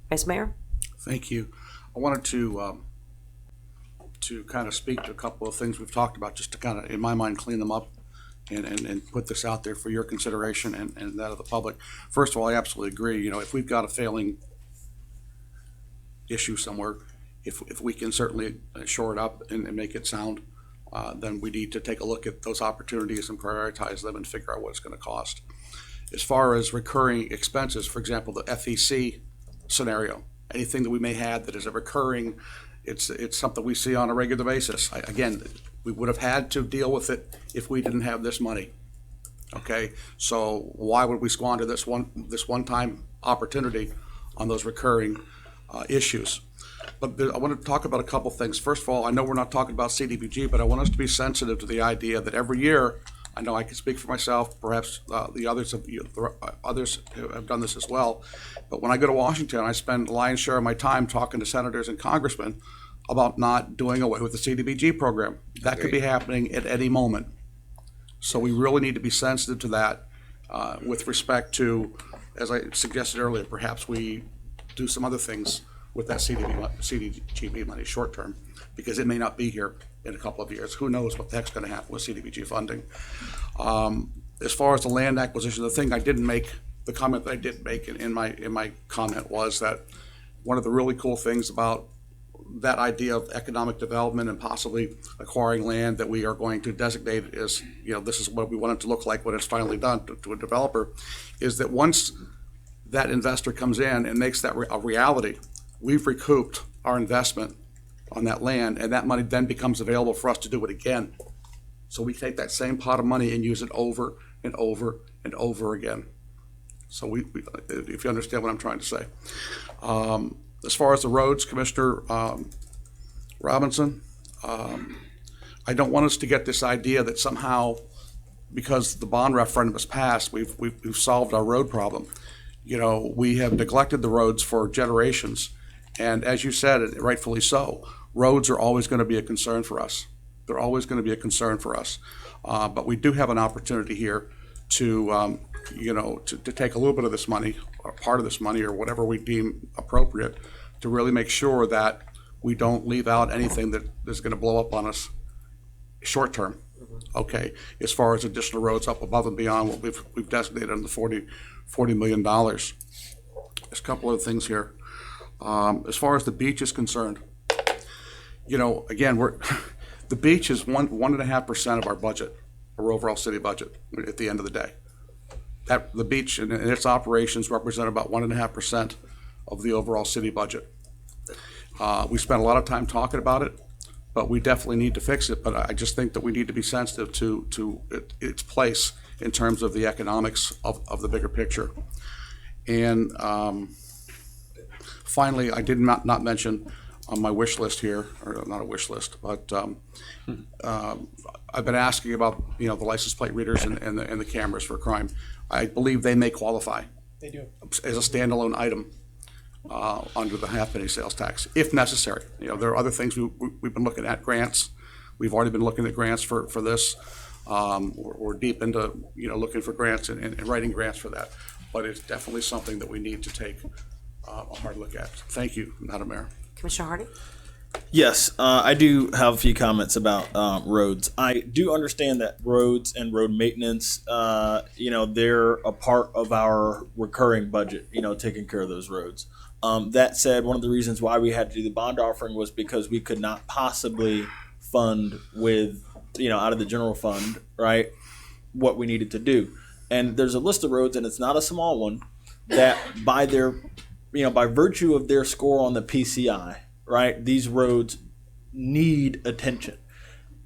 Vice Mayor? Thank you. I wanted to kind of speak to a couple of things we've talked about, just to kind of, in my mind, clean them up and put this out there for your consideration and that of the public. First of all, I absolutely agree. If we've got a failing issue somewhere, if we can certainly shore it up and make it sound, then we need to take a look at those opportunities and prioritize them and figure out what it's going to cost. As far as recurring expenses, for example, the FEC scenario, anything that we may have that is a recurring It's something we see on a regular basis. Again, we would have had to deal with it if we didn't have this money. Okay, so why would we squander this one-time opportunity on those recurring issues? But I want to talk about a couple things. First of all, I know we're not talking about CDBG, but I want us to be sensitive to the idea that every year, I know I can speak for myself, perhaps the others have done this as well, but when I go to Washington, I spend the lion's share of my time talking to senators and congressmen about not doing away with the CDBG program. That could be happening at any moment. So we really need to be sensitive to that with respect to, as I suggested earlier, perhaps we do some other things with that CDBG money short term, because it may not be here in a couple of years. Who knows what the heck's going to happen with CDBG funding. As far as the land acquisition, the comment that I did make in my comment was that one of the really cool things about that idea of economic development and possibly acquiring land that we are going to designate as, this is what we want it to look like when it's finally done to a developer, is that once that investor comes in and makes that a reality, we've recouped our investment on that land, and that money then becomes available for us to do it again. So we take that same pot of money and use it over and over and over again. So we if you understand what I'm trying to say. As far as the roads, Commissioner Robinson, I don't want us to get this idea that somehow, because the bond referendum has passed, we've solved our road problem. We have neglected the roads for generations. And as you said, and rightfully so, roads are always going to be a concern for us. They're always going to be a concern for us. But we do have an opportunity here to take a little bit of this money, or part of this money, or whatever we deem appropriate, to really make sure that we don't leave out anything that is going to blow up on us short term. Okay, as far as additional roads up above and beyond what we've designated on the $40 million. There's a couple of things here. As far as the beach is concerned, again, the beach is 1.5% of our budget, our overall city budget at the end of the day. The beach and its operations represent about 1.5% of the overall city budget. We spent a lot of time talking about it, but we definitely need to fix it. But I just think that we need to be sensitive to its place in terms of the economics of the bigger picture. And finally, I did not mention on my wish list here, or not a wish list, but I've been asking about the license plate readers and the cameras for crime. I believe they may qualify. They do. As a standalone item under the half-penny sales tax, if necessary. There are other things we've been looking at, grants. We've already been looking at grants for this. We're deep into looking for grants and writing grants for that. But it's definitely something that we need to take a hard look at. Thank you, Madam Mayor. Commissioner Hardy? Yes, I do have a few comments about roads. I do understand that roads and road maintenance, they're a part of our recurring budget, taking care of those roads. That said, one of the reasons why we had to do the bond offering was because we could not possibly fund with, out of the general fund, right, what we needed to do. And there's a list of roads, and it's not a small one, that by virtue of their score on the PCI, right, these roads need attention.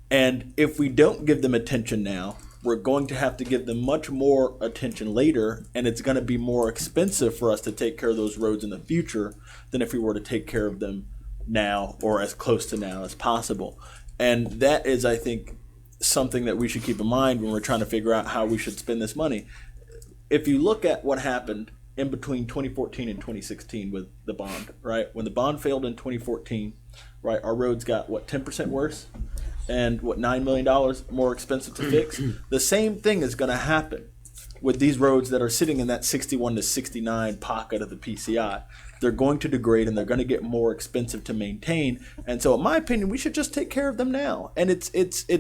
And if we don't give them attention now, we're going to have to give them much more attention later, and it's going to be more expensive for us to take care of those roads in the future than if we were to take care of them now, or as close to now as possible. And that is, I think, something that we should keep in mind when we're trying to figure out how we should spend this money. If you look at what happened in between 2014 and 2016 with the bond, right? When the bond failed in 2014, right, our roads got, 10% worse? And $9 million more expensive to fix? The same thing is going to happen with these roads that are sitting in that 61 to 69 pocket of the PCI. They're going to degrade, and they're going to get more expensive to maintain. And so, in my opinion, we should just take care of them now. And it's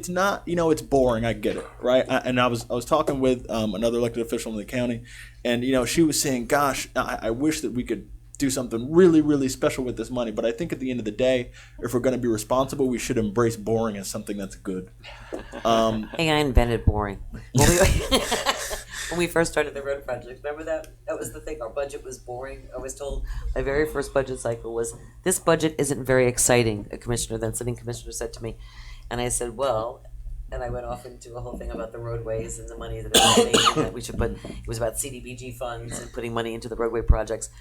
not, it's boring. I get it, right? I was talking with another elected official in the county, and she was saying, "Gosh, I wish that we could do something really, really special with this money. But I think at the end of the day, if we're going to be responsible, we should embrace boring as something that's good. Hey, I invented boring. When we, when we first started the road project, remember that? That was the thing. Our budget was boring. I was told my very first budget cycle was, this budget isn't very exciting, a commissioner, then sitting commissioner said to me. And I said, well, and I went off into a whole thing about the roadways and the money that it was made, that we should put, it was about CDBG funds and putting money into the roadway projects.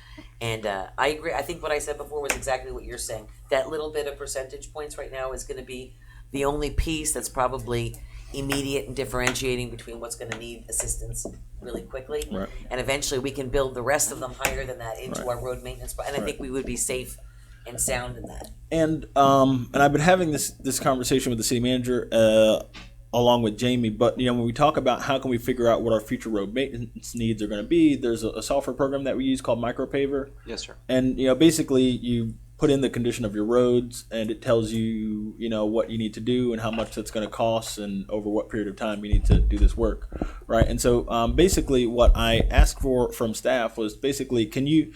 And I agree. I think what I said before was exactly what you're saying. That little bit of percentage points right now is going to be the only piece that's probably immediate and differentiating between what's going to need assistance really quickly. Right. And eventually we can build the rest of them higher than that into Right. our road maintenance. And I think we would be safe and sound in that. And I've been having this conversation with the city manager along with Jamie. But when we talk about how can we figure out what our future road maintenance needs are going to be, there's a software program that we use called Micropaver. Yes, sir. And basically you put in the condition of your roads, and it tells you what you need to do and how much that's going to cost and over what period of time you need to do this work, right? And so basically what I asked for from staff was basically, can you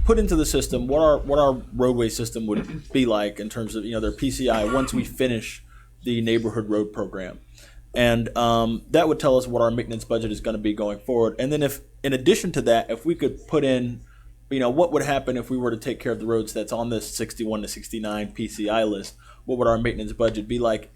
put into the system what our roadway system would be like in terms of their PCI once we finish the neighborhood road program, and that would tell us what our maintenance budget is going to be going forward. And then if in addition to that, if we could put in what would happen if we were to take care of the roads that's on this 61 to 69 PCI list, what would our maintenance budget be like?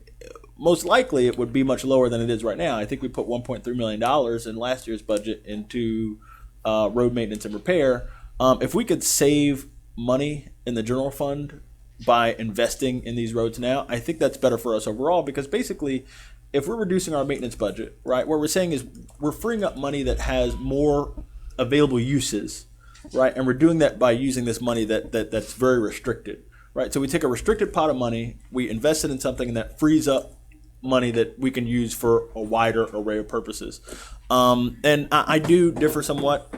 Most likely it would be much lower than it is right now. I think we put $1.3 million in last year's budget into road maintenance and repair. If we could save money in the general fund by investing in these roads now, I think that's better for us overall, because basically if we're reducing our maintenance budget, right, what we're saying is we're freeing up money that has more available uses, right, and we're doing that by using this money that's very restricted, right? So we take a restricted pot of money, we invest it in something that frees up money that we can use for a wider array of purposes. And I do differ somewhat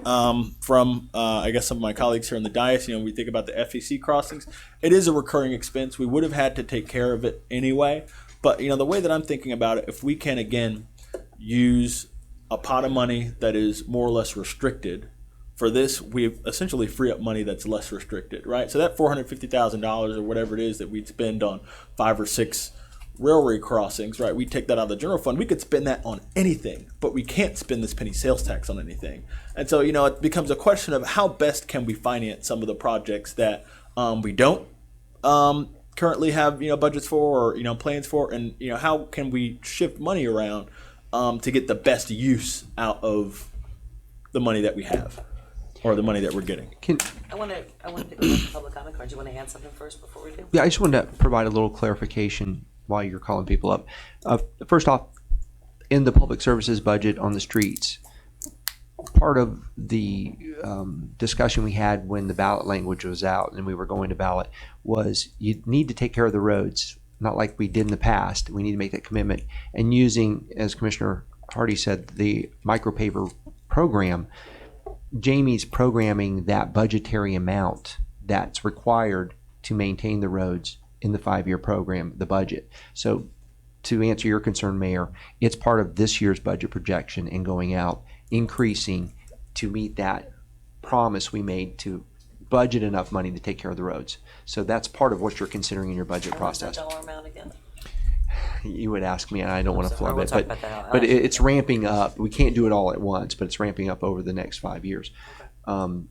from I guess some of my colleagues here in the dais. We think about the FEC crossings. It is a recurring expense. We would have had to take care of it anyway. But the way that I'm thinking about it, if we can again use a pot of money that is more or less restricted for this, we essentially free up money that's less restricted, right? So that $450,000 or whatever it is that we'd spend on 5 or 6 railway crossings, right? We take that out of the general fund. We could spend that on anything, but we can't spend this penny sales tax on anything. And so, it becomes a question of how best can we finance some of the projects that we don't currently have, budgets for or, plans for, and, how can we shift money around to get the best use out of the money that we have or the money that we're getting. I want to go to public comment card. Do you want to add something first before we do? Yeah, I just wanted to provide a little clarification while you're calling people up. First off, in the public services budget on the streets, part of the discussion we had when the ballot language was out and we were going to ballot was you need to take care of the roads, not like we did in the past. We need to make that commitment. And using, as Commissioner Hardy said, the Micropaver program, Jamie's programming that budgetary amount that's required to maintain the roads in the 5-year program, the budget. So to answer your concern, Mayor, it's part of this year's budget projection and going out, increasing to meet that promise we made to budget enough money to take care of the roads. So that's part of what you're considering in your budget process. What's the dollar amount again? You would ask me, and I don't want to We'll flub it, talk about that out but loud. it's ramping up. We can't do it all at once, but it's ramping up over the next 5 years. And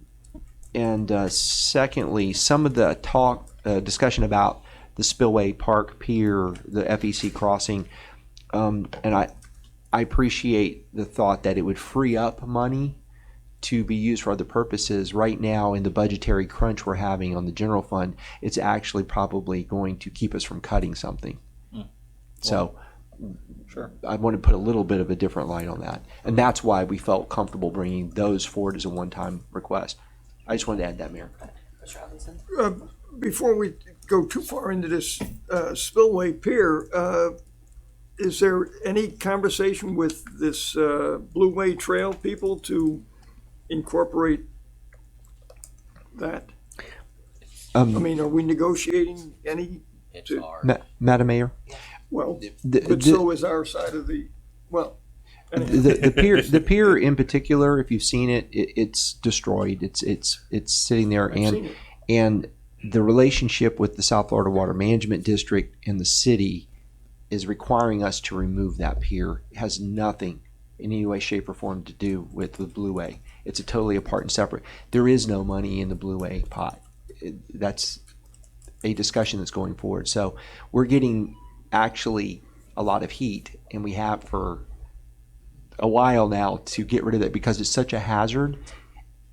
secondly, some of the discussion about the Spillway Park Pier, the FEC crossing, and I appreciate the thought that it would free up money to be used for other purposes. Right now, in the budgetary crunch we're having on the general fund, it's actually probably going to keep us from cutting something. So Sure. I want to put a little bit of a different light on that. And that's why we felt comfortable bringing those forward as a one-time request. I just wanted to add that, Mayor. Mr. Robinson? Before we go too far into this Spillway Pier, is there any conversation with this Blue Way Trail people to incorporate that? I mean, are we negotiating any? It's hard. Madam Mayor? Well, The- but the- so is our side of the, well, The pier in particular, if you've seen it, it's destroyed. It's sitting there, seen it. and the relationship with the South Florida Water Management District and the city is requiring us to remove that pier. It has nothing in any way, shape, or form to do with the Blue Way. It's a totally apart and separate. There is no money in the Blue Way pot. That's a discussion that's going forward. So we're getting actually a lot of heat, and we have for a while now, to get rid of it because it's such a hazard,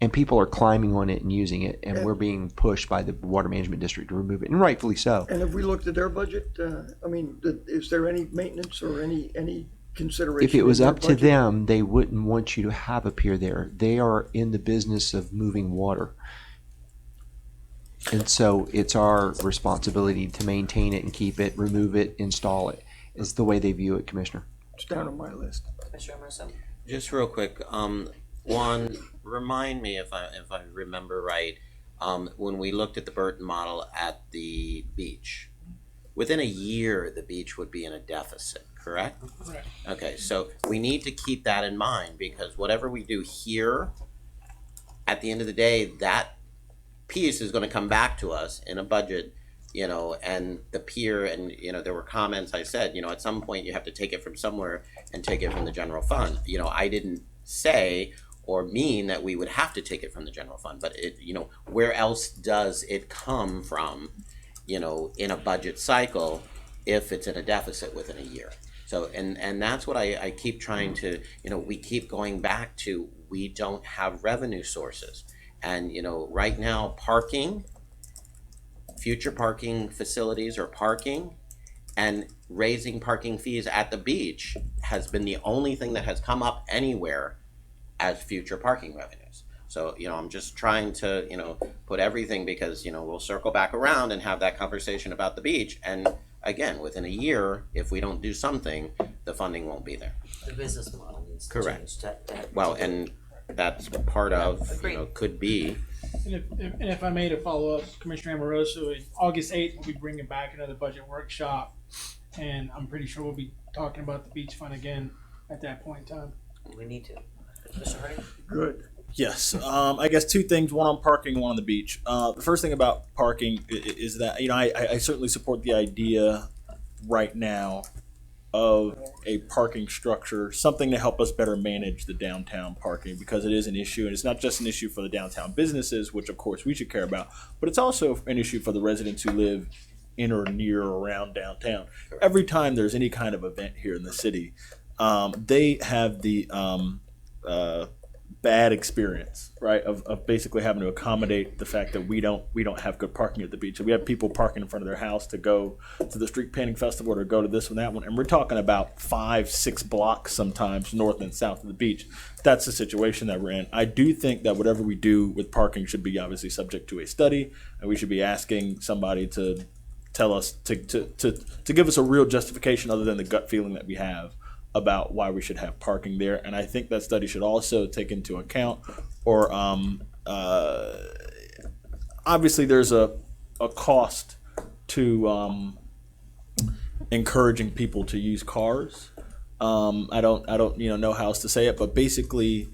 and people are climbing on it and using it, and we're being pushed by the Water Management District to remove it, and rightfully so. And have we looked at their budget? I mean, is there any maintenance or any consideration? If it was in their up to budget? them, they wouldn't want you to have a pier there. They are in the business of moving water. And so it's our responsibility to maintain it and keep it, remove it, install it, is the way they view it, Commissioner. It's down on my list. Commissioner Emerson? Just real quick, Juan, remind me if I remember right, when we looked at the Burton model at the beach, within a year the beach would be in a deficit, correct? Correct. Okay, so we need to keep that in mind because whatever we do here, at the end of the day, that piece is going to come back to us in a budget, you know, and the pier, and you know, there were comments I said, you know, at some point you have to take it from somewhere and take it from the general fund. You know, I didn't say or mean that we would have to take it from the general fund, but it, you know, where else does it come from, you know, in a budget cycle if it's in a deficit within a year? So, and that's what I keep trying to, you know, we keep going back to, we don't have revenue sources. And, you know, right now, parking, future parking facilities or parking, and raising parking fees at the beach has been the only thing that has come up anywhere as future parking revenues. So, you know, I'm just trying to, you know, put everything, because, you know, we'll circle back around and have that conversation about the beach. And again, within a year, if we don't do something, the funding won't be there. The business model needs to Correct. change. That- Well, and that's part of, you Agreed. know, could be. And if I may to follow up, Commissioner Amoroso, August 8th, we'll be bringing back another budget workshop. And I'm pretty sure we'll be talking about the beach fund again at that point in time. We need to. Commissioner Harding? Good. Yes, I guess two things, one on parking, one on the beach. The first thing about parking is that, you know, I certainly support the idea right now of a parking structure, something to help us better manage the downtown parking, because it is an issue, and it's not just an issue for the downtown businesses, which of course we should care about, but it's also an issue for the residents who live in or near or around downtown. Every time there's any kind of event here in the city, they have the bad experience, right, of basically having to accommodate the fact that we don't have good parking at the beach. So we have people parking in front of their house to go to the street painting festival or to go to this one, that one, and we're talking about 5-6 blocks sometimes north and south of the beach. That's the situation that we're in. I do think that whatever we do with parking should be obviously subject to a study, and we should be asking somebody to tell us to give us a real justification other than the gut feeling that we have about why we should have parking there. And I think that study should also take into account, or obviously there's a cost to encouraging people to use cars. I don't know how else to say it, but basically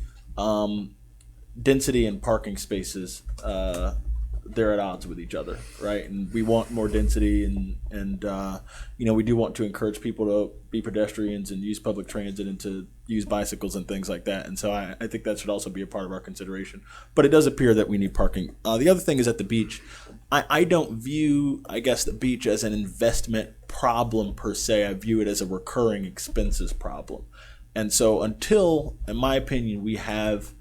density and parking spaces, they're at odds with each other, right? And we want more density, and we do want to encourage people to be pedestrians and use public transit and to use bicycles and things like that. And so I think that should also be a part of our consideration. But it does appear that we need parking. The other thing is at the beach. I don't view, I guess, the beach as an investment problem per se. I view it as a recurring expenses problem. And so until, in my opinion, we have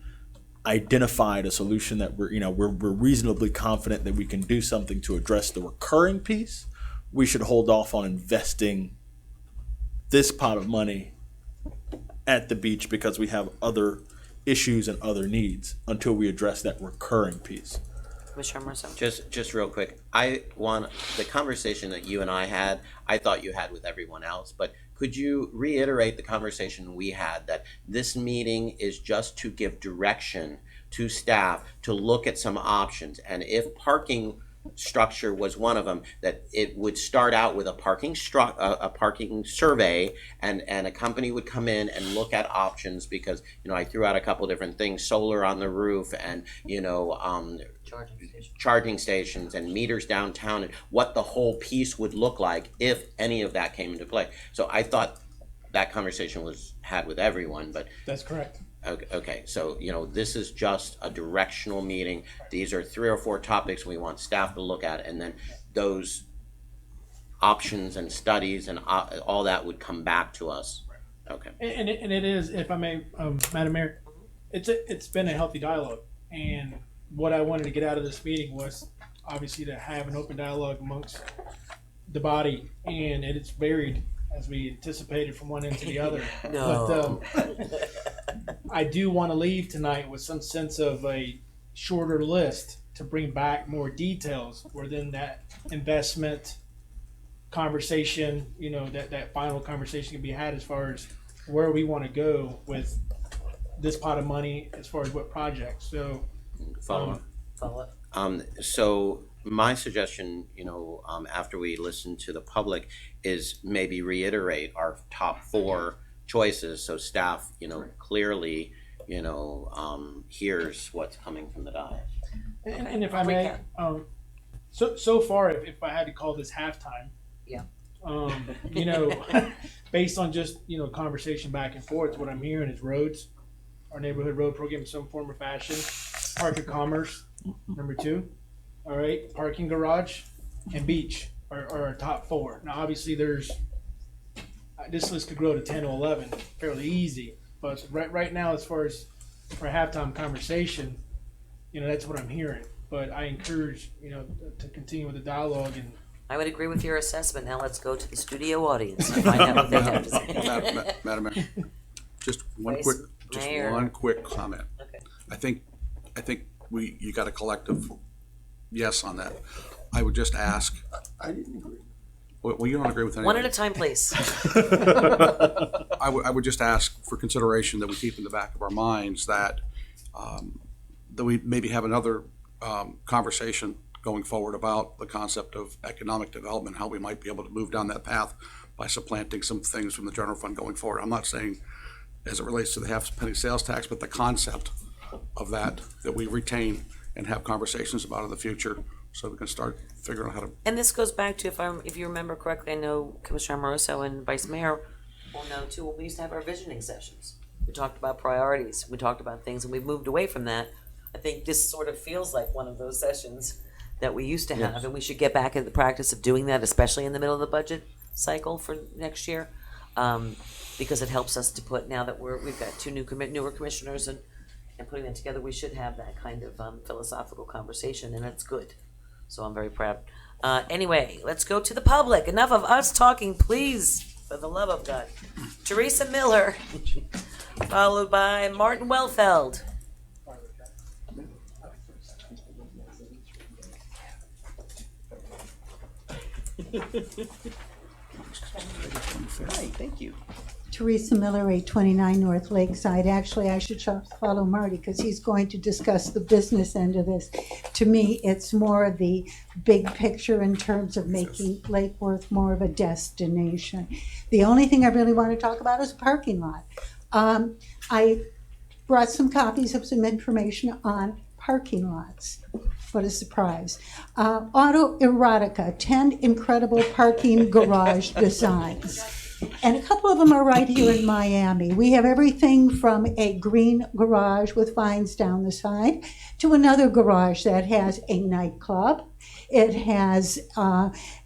identified a solution that we're reasonably confident that we can do something to address the recurring piece, we should hold off on investing this pot of money at the beach, because we have other issues and other needs until we address that recurring piece. Commissioner Emerson? Just real quick, the conversation that you and I had, I thought you had with everyone else, but could you reiterate the conversation we had, that this meeting is just to give direction to staff to look at some options, and if parking structure was one of them, that it would start out with a parking survey, and a company would come in and look at options, because, I threw out a couple different things, solar on the roof, and, charging stations and meters downtown, and what the whole piece would look like if any of that came into play. So I thought that conversation was had with everyone, but That's correct. okay, so, this is just a directional meeting. These are 3 or 4 topics we want staff to look at, and then those options and studies and all that would come back to us. Okay. And it is, if I may, Madam Mayor, it's been a healthy dialogue. And what I wanted to get out of this meeting was obviously to have an open dialogue amongst the body, and it's varied as we anticipated from one end to the other. No. But I do want to leave tonight with some sense of a shorter list to bring back more details within that investment conversation, that final conversation can be had as far as where we want to go with this pot of money as far as what projects. So Follow Follow up. So my suggestion, after we listen to the public, is maybe reiterate our top 4 choices, so staff, clearly, hears what's coming from the dais. and if I may, so far, if I had to call this halftime, Yeah. Based on just conversation back and forth, what I'm hearing is roads, our neighborhood road program in some form or fashion, park of commerce, number 2, all right, parking garage, and beach are our top 4. Now, obviously, there's this list could grow to 10 or 11 fairly easy, but right now, as far as for halftime conversation, that's what I'm hearing. But I encourage to continue with the dialogue. And I would agree with your assessment. Now let's go to the studio audience and find out what they have to say. Madam Mayor, just one Vice quick Mayor. comment. Okay. I think you got a collective yes on that. I would just ask, I didn't agree. well, you don't agree with anything. One at a time, please. I would just ask for consideration that we keep in the back of our minds that we maybe have another conversation going forward about the concept of economic development, how we might be able to move down that path by supplanting some things from the general fund going forward. I'm not saying as it relates to the half penny sales tax, but the concept of that we retain and have conversations about in the future, so we can start figuring out how to. And this goes back to, if you remember correctly, I know Commissioner Amoroso and Vice Mayor will know too, when we used to have our visioning sessions. We talked about priorities, we talked about things, and we've moved away from that. I think this sort of feels like one of those sessions that we used to have, and we should get back into the practice of doing that, especially in the middle of the budget cycle for next year, because it helps us to put, now that we've got 2 newer commissioners and putting them together, we should have that kind of philosophical conversation, and it's good. So I'm very proud. Anyway, let's go to the public. Enough of us talking, please, for the love of God. Teresa Miller, followed by Martin Wellfeld. Hi, thank you. Teresa Miller, 829 North Lakeside. Actually, I should follow Marty because he's going to discuss the business end of this. To me, it's more the big picture in terms of making Lake Worth more of a destination. The only thing I really want to talk about is a parking lot. I brought some copies of some information on parking lots. What a surprise. Auto Erotica, 10 incredible parking garage designs. And a couple of them are right here in Miami. We have everything from a green garage with vines down the side to another garage that has a nightclub. It has,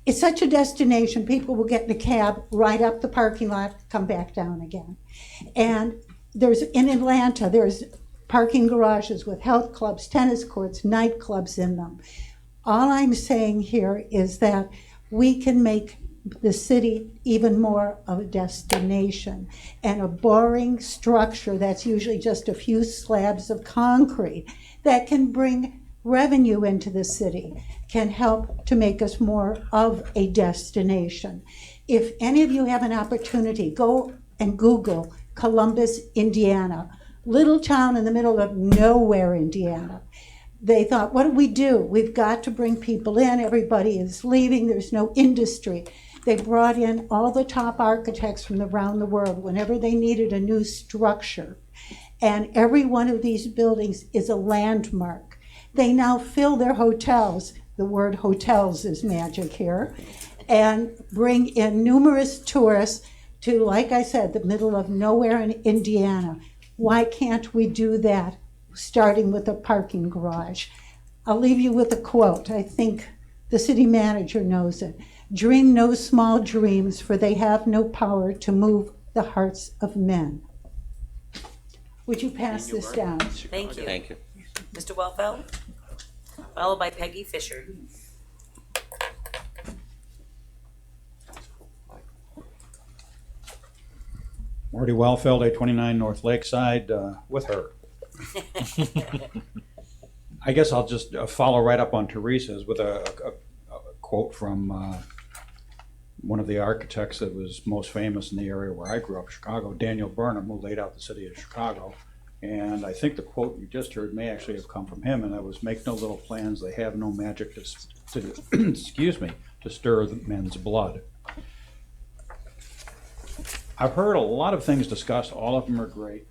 it's such a destination, people will get in a cab, ride up the parking lot, come back down again. And in Atlanta, there's parking garages with health clubs, tennis courts, nightclubs in them. All I'm saying here is that we can make the city even more of a destination, and a boring structure that's usually just a few slabs of concrete that can bring revenue into the city can help to make us more of a destination. If any of you have an opportunity, go and Google Columbus, Indiana, little town in the middle of nowhere, Indiana. they thought, what do we do? We've got to bring people in. Everybody is leaving. There's no industry. They brought in all the top architects from around the world whenever they needed a new structure. And every one of these buildings is a landmark. They now fill their hotels. The word hotels is magic here. And bring in numerous tourists to, like I said, the middle of nowhere in Indiana. Why can't we do that, starting with a parking garage? I'll leave you with a quote. I think the city manager knows it. Dream no small dreams, for they have no power to move the hearts of men. Would you pass this down? Thank you. Thank you. Mr. Wellfeld, followed by Peggy Fisher. Marty Wellfeld, 829 North Lakeside, with her. I guess I'll just follow right up on Teresa's with a quote from one of the architects that was most famous in the area where I grew up, Chicago, Daniel Burnham, who laid out the city of Chicago. And I think the quote you just heard may actually have come from him, and that was, "Make no little plans, they have no magic to excuse me, to stir the men's blood." I've heard a lot of things discussed. All of them are great.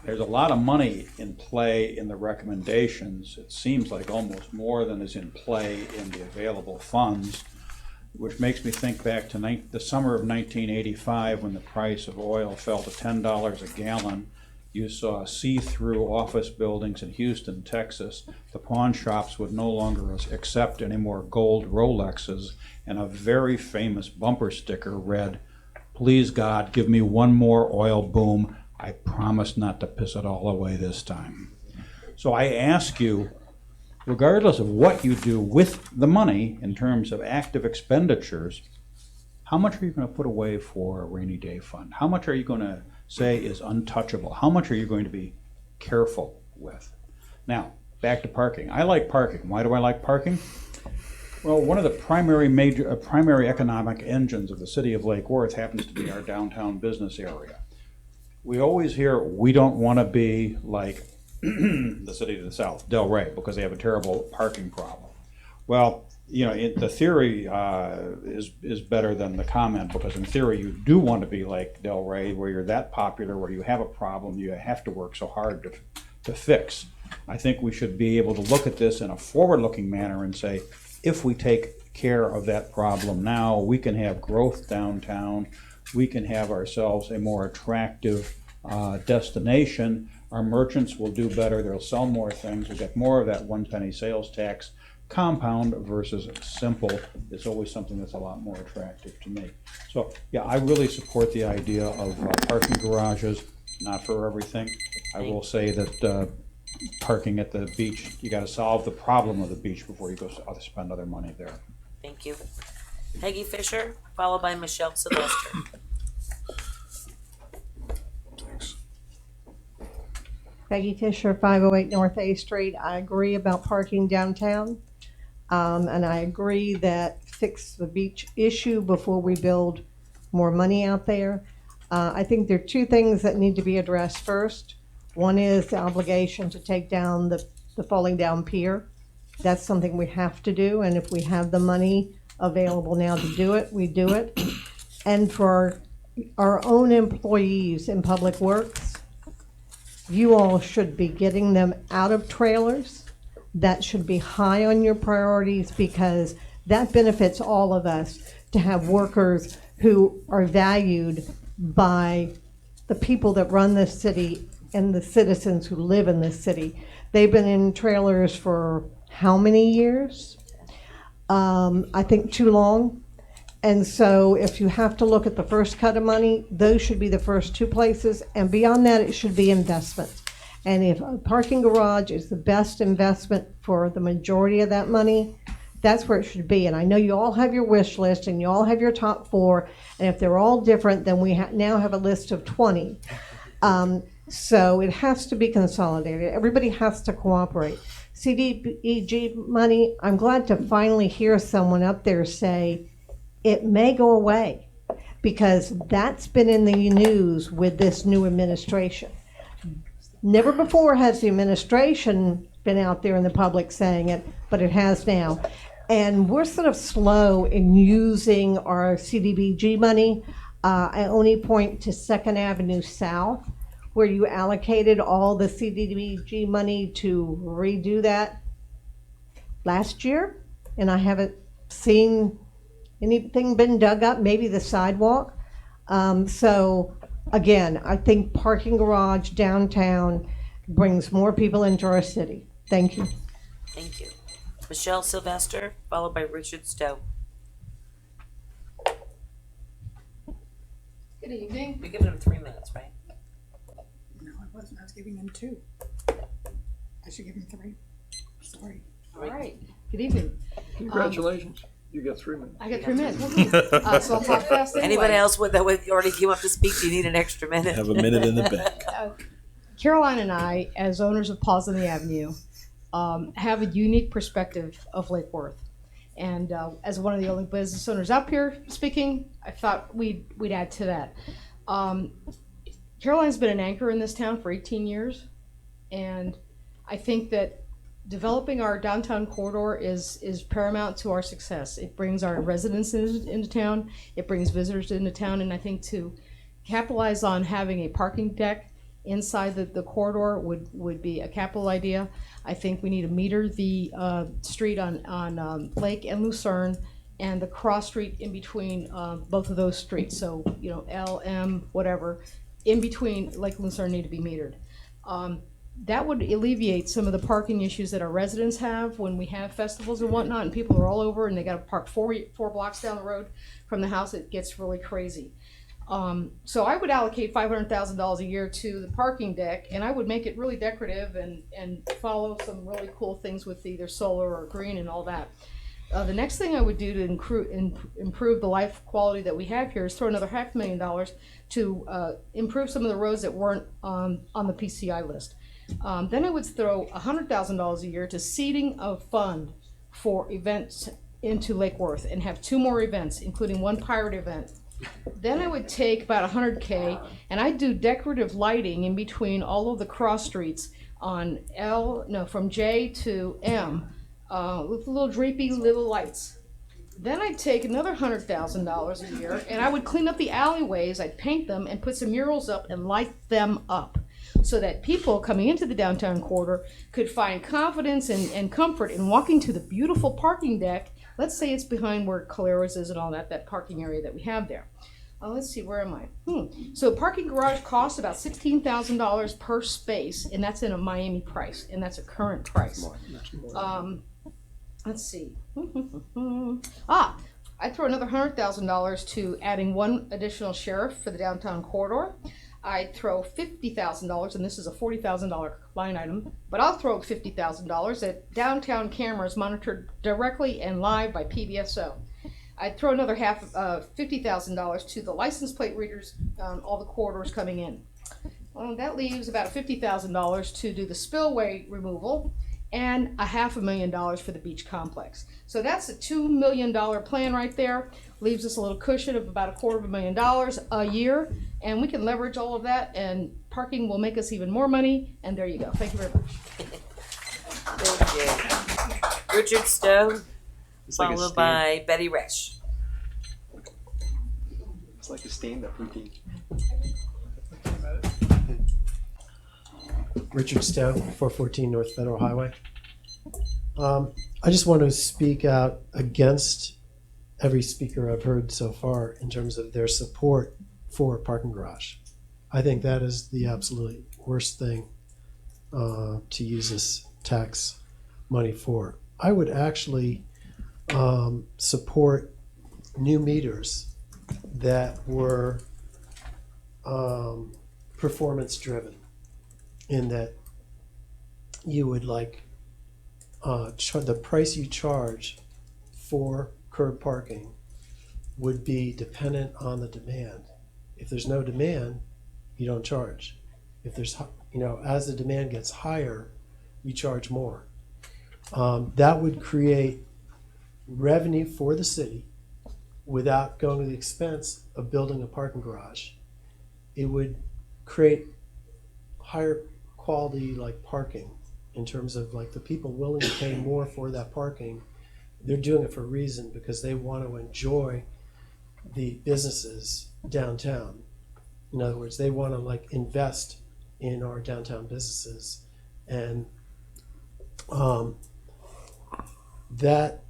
There's a lot of money in play in the recommendations. It seems like almost more than is in play in the available funds, which makes me think back to the summer of 1985 when the price of oil fell to $10 a gallon. You saw see-through office buildings in Houston, Texas. The pawn shops would no longer accept any more gold Rolexes, and a very famous bumper sticker read, "Please God, give me one more oil boom. I promise not to piss it all away this time." So I ask you, regardless of what you do with the money in terms of active expenditures, how much are you going to put away for a rainy day fund? How much are you going to say is untouchable? How much are you going to be careful with? Now, back to parking. I like parking. Why do I like parking? Well, one of the primary economic engines of the city of Lake Worth happens to be our downtown business area. We always hear we don't want to be like the city to the south, Delray, because they have a terrible parking problem. Well, you know, the theory is better than the comment, because in theory you do want to be like Delray, where you're that popular, where you have a problem you have to work so hard to fix. I think we should be able to look at this in a forward-looking manner and say, if we take care of that problem now, we can have growth downtown, we can have ourselves a more attractive destination. Our merchants will do better, they'll sell more things, we'll get more of that 1 penny sales tax. Compound versus simple is always something that's a lot more attractive to me. So yeah, I really support the idea of parking garages, not for everything. I will say that parking at the beach, you gotta solve the problem of the beach before you go spend other money there. Thank you. Peggy Fisher, followed by Michelle Sylvester. Peggy Fisher, 508 North A Street. I agree about parking downtown. And I agree that fix the beach issue before we build more money out there. I think there are two things that need to be addressed first. One is the obligation to take down the falling down pier. That's something we have to do, and if we have the money available now to do it, we do it. And for our own employees in Public Works, you all should be getting them out of trailers. That should be high on your priorities, because that benefits all of us to have workers who are valued by the people that run this city and the citizens who live in this city. They've been in trailers for how many years? I think too long. And so if you have to look at the first cut of money, those should be the first two places. And beyond that, it should be investment. And if a parking garage is the best investment for the majority of that money, that's where it should be. And I know you all have your wish list and you all have your top 4. And if they're all different, then we now have a list of 20. So it has to be consolidated. Everybody has to cooperate. CDBG money, I'm glad to finally hear someone up there say it may go away, because that's been in the news with this new administration. Never before has the administration been out there in the public saying it, but it has now. And we're sort of slow in using our CDBG money. I only point to Second Avenue South, where you allocated all the CDBG money to redo that last year, and I haven't seen anything been dug up, maybe the sidewalk. So again, I think parking garage downtown brings more people into our city. Thank you. Thank you. Michelle Sylvester, followed by Richard Stowe. Good evening. You're giving him 3 minutes, right? No, I wasn't. I was giving him 2. I should give him 3. Sorry. All right. Good evening. Congratulations. You got 3 minutes. I got 3 minutes. So I'll talk fast anyway. Anybody else that already came up to speak? Do you need an extra minute? Have a minute in the bank. Caroline and I, as owners of Pawsonny Avenue, have a unique perspective of Lake Worth. And as one of the only business owners up here speaking, I thought we'd add to that. Caroline's been an anchor in this town for 18 years. And I think that developing our downtown corridor is paramount to our success. It brings our residents into town. It brings visitors into town. And I think to capitalize on having a parking deck inside the corridor would be a capital idea. I think we need to meter the street on Lake and Lucerne and the cross street in between both of those streets. So, you know, L, M, whatever, in between Lake and Lucerne need to be metered. That would alleviate some of the parking issues that our residents have when we have festivals and whatnot, and people are all over and they got to park four blocks down the road from the house. It gets really crazy. So I would allocate $500,000 a year to the parking deck, and I would make it really decorative and follow some really cool things with either solar or green and all that. The next thing I would do to improve the life quality that we have here is throw another $500,000 to improve some of the roads that weren't on the PCI list. Then I would throw $100,000 a year to seeding a fund for events into Lake Worth and have 2 more events, including 1 pirate event. Then I would take about $100K and I'd do decorative lighting in between all of the cross streets on from J to M with little drapey little lights. Then I'd take another $100,000 a year and I would clean up the alleyways, I'd paint them and put some murals up and light them up so that people coming into the downtown corridor could find confidence and comfort in walking to the beautiful parking deck. Let's say it's behind where Caleras is and all that parking area that we have there. Let's see, where am I? So parking garage costs about $16,000 per space, and that's in a Miami price, and that's a current price. Let's see. I'd throw another $100,000 to adding 1 additional sheriff for the downtown corridor. I'd throw $50,000, and this is a $40,000 line item, but I'll throw $50,000 at downtown cameras monitored directly and live by PBSO. I'd throw another $50,000 to the license plate readers on all the corridors coming in. Well, that leaves about $50,000 to do the spillway removal and $500,000 for the beach complex. So that's a $2 million plan right there. Leaves us a little cushion of about $250,000 a year, and we can leverage all of that, and parking will make us even more money, and there you go. Thank you very much. Thank you. Richard Stowe, followed by Betty Resch. It's like a stand-up routine. Richard Stowe, 414 North Federal Highway. I just want to speak out against every speaker I've heard so far in terms of their support for a parking garage. I think that is the absolute worst thing to use this tax money for. I would actually support new meters that were performance driven, in that you would the price you charge for curb parking would be dependent on the demand. If there's no demand, you don't charge. If there's, as the demand gets higher, you charge more. That would create revenue for the city without going to the expense of building a parking garage. It would create higher quality like parking, in terms of like the people willing to pay more for that parking, they're doing it for a reason, because they want to enjoy the businesses downtown. In other words, they want to like invest in our downtown businesses, and that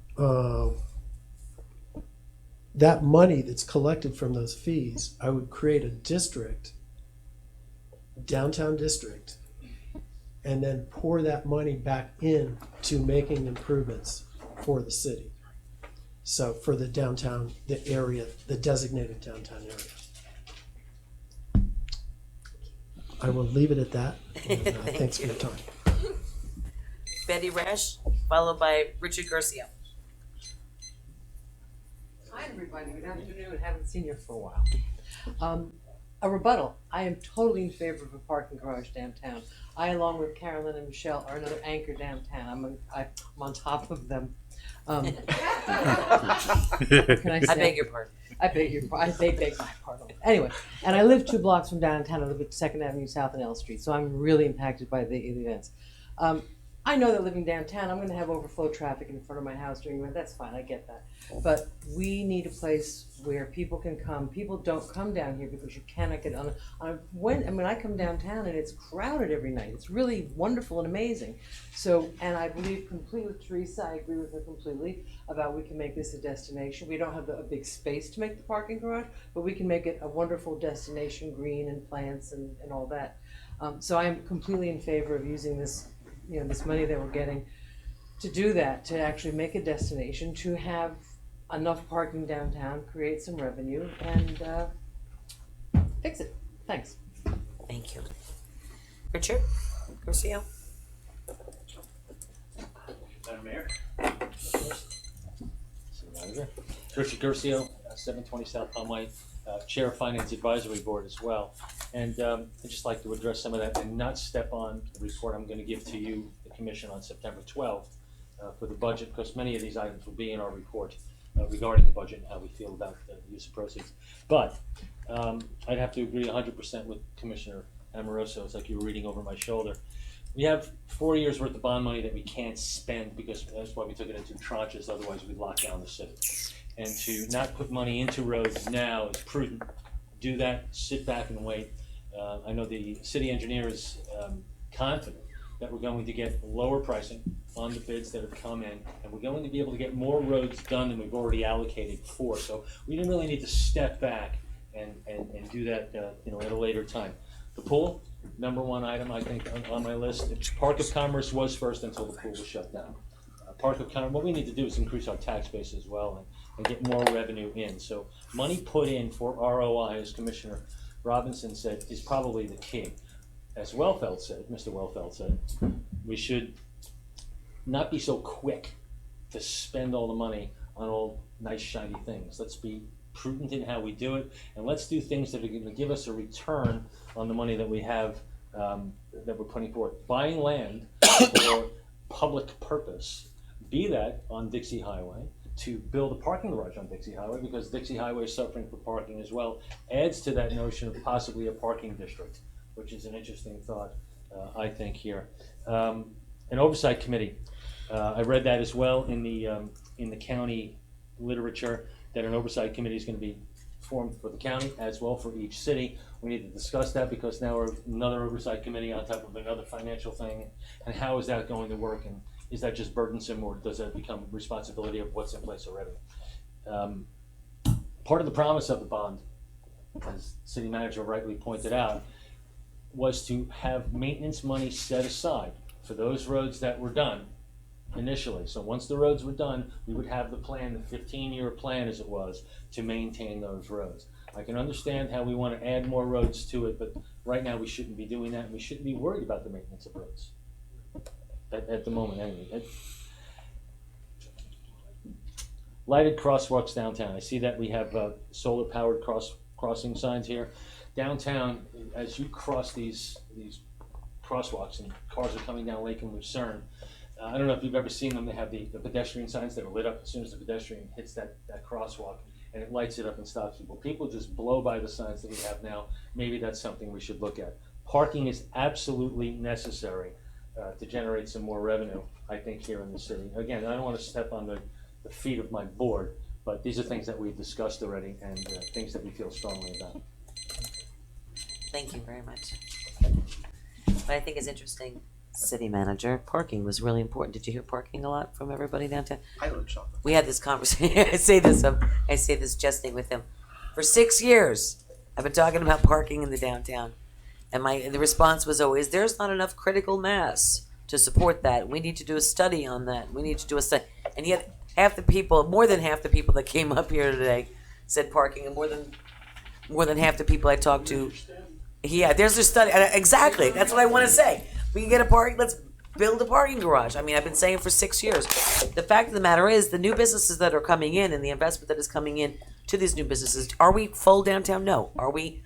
money that's collected from those fees, I would create a district, downtown district, and then pour that money back in to making improvements for the city. So for the downtown, the area, the designated downtown area. I will leave it at that. And, thanks for your time. Betty Rash, followed by Richard Garcia. Hi, everybody. Good afternoon. Haven't seen you for a while. A rebuttal. I am totally in favor of a parking garage downtown. I, along with Carolyn and Michelle, are another anchor downtown. I'm on top of them. Can I say? I beg your pardon. I beg your pardon. They beg my pardon. Anyway, and I live 2 blocks from downtown. I live at 2nd Avenue South and L Street, so I'm really impacted by the events. I know that living downtown, I'm going to have overflow traffic in front of my house during the event. That's fine, I get that. But we need a place where people can come. People don't come down here because you cannot get on. When I come downtown and it's crowded every night. It's really wonderful and amazing. So, and I believe completely with Teresa. I agree with her completely about we can make this a destination. We don't have a big space to make the parking garage, but we can make it a wonderful destination, green and plants and all that. So I am completely in favor of using this. This money that we're getting to do that, to actually make a destination, to have enough parking downtown, create some revenue, and fix it. Thanks. Thank you. Richard Garcia. Madam Mayor. Richard Garcia, 720 South Palmway, Chair of Finance Advisory Board as well. And I'd just like to address some of that and not step on the report I'm going to give to you, the Commission, on September 12th for the budget, because many of these items will be in our report regarding the budget and how we feel about the use of proceeds. But I'd have to agree 100% with Commissioner Amoroso. It's like you were reading over my shoulder. We have 4 years worth of bond money that we can't spend, because that's why we took it into tranches, otherwise we'd lock down the city. And to not put money into roads now is prudent. Do that, sit back and wait. I know the city engineer is confident that we're going to get lower pricing on the bids that have come in, and we're going to be able to get more roads done than we've already allocated for. So we didn't really need to step back and do that at a later time. The pool, number one item I think on my list. Park of Commerce was first until the pool was shut down. Park of Commerce, what we need to do is increase our tax base as well and get more revenue in. So money put in for ROI, as Commissioner Robinson said, is probably the key. As Mr. Wellfeld said, we should not be so quick to spend all the money on all nice shiny things. Let's be prudent in how we do it, and let's do things that are going to give us a return on the money that we have, that we're putting forth. Buying land for public purpose, be that on Dixie Highway, to build a parking garage on Dixie Highway, because Dixie Highway is suffering for parking as well, adds to that notion of possibly a parking district, which is an interesting thought, I think, here. An oversight committee. I read that as well in the county literature, that an oversight committee is going to be formed for the county as well for each city. We need to discuss that, because now we're another oversight committee on top of another financial thing, and how is that going to work, and is that just burdensome, or does that become responsibility of what's in place already? Part of the promise of the bond, as city manager rightly pointed out, was to have maintenance money set aside for those roads that were done initially. So once the roads were done, we would have the plan, the 15-year plan as it was, to maintain those roads. I can understand how we want to add more roads to it, but right now we shouldn't be doing that, and we shouldn't be worried about the maintenance of roads. At the moment, anyway. Lighted crosswalks downtown. I see that we have solar-powered crossing signs here. Downtown, as you cross these crosswalks and cars are coming down Lake and Lucerne, I don't know if you've ever seen them. They have the pedestrian signs that are lit up as soon as the pedestrian hits that crosswalk, and it lights it up and stops people. People just blow by the signs that we have now. Maybe that's something we should look at. Parking is absolutely necessary to generate some more revenue, I think, here in the city. Again, I don't want to step on the feet of my board, but these are things that we've discussed already and things that we feel strongly about. Thank you very much. What I think is interesting, city manager, parking was really important. Did you hear parking a lot from everybody downtown? I live shopping. We had this conversation. I say this jesting with him. For 6 years, I've been talking about parking in the downtown, and the response was always, "There's not enough critical mass to support that. We need to do a study on that. We need to do a study." And yet, more than half the people that came up here today said parking, and more than half the people I talked to. Yeah, there's a study. Exactly. That's what I want to say. We can get a parking. Let's build a parking garage. I mean, I've been saying for 6 years. The fact of the matter is, the new businesses that are coming in and the investment that is coming in to these new businesses, are we full downtown? No. Are we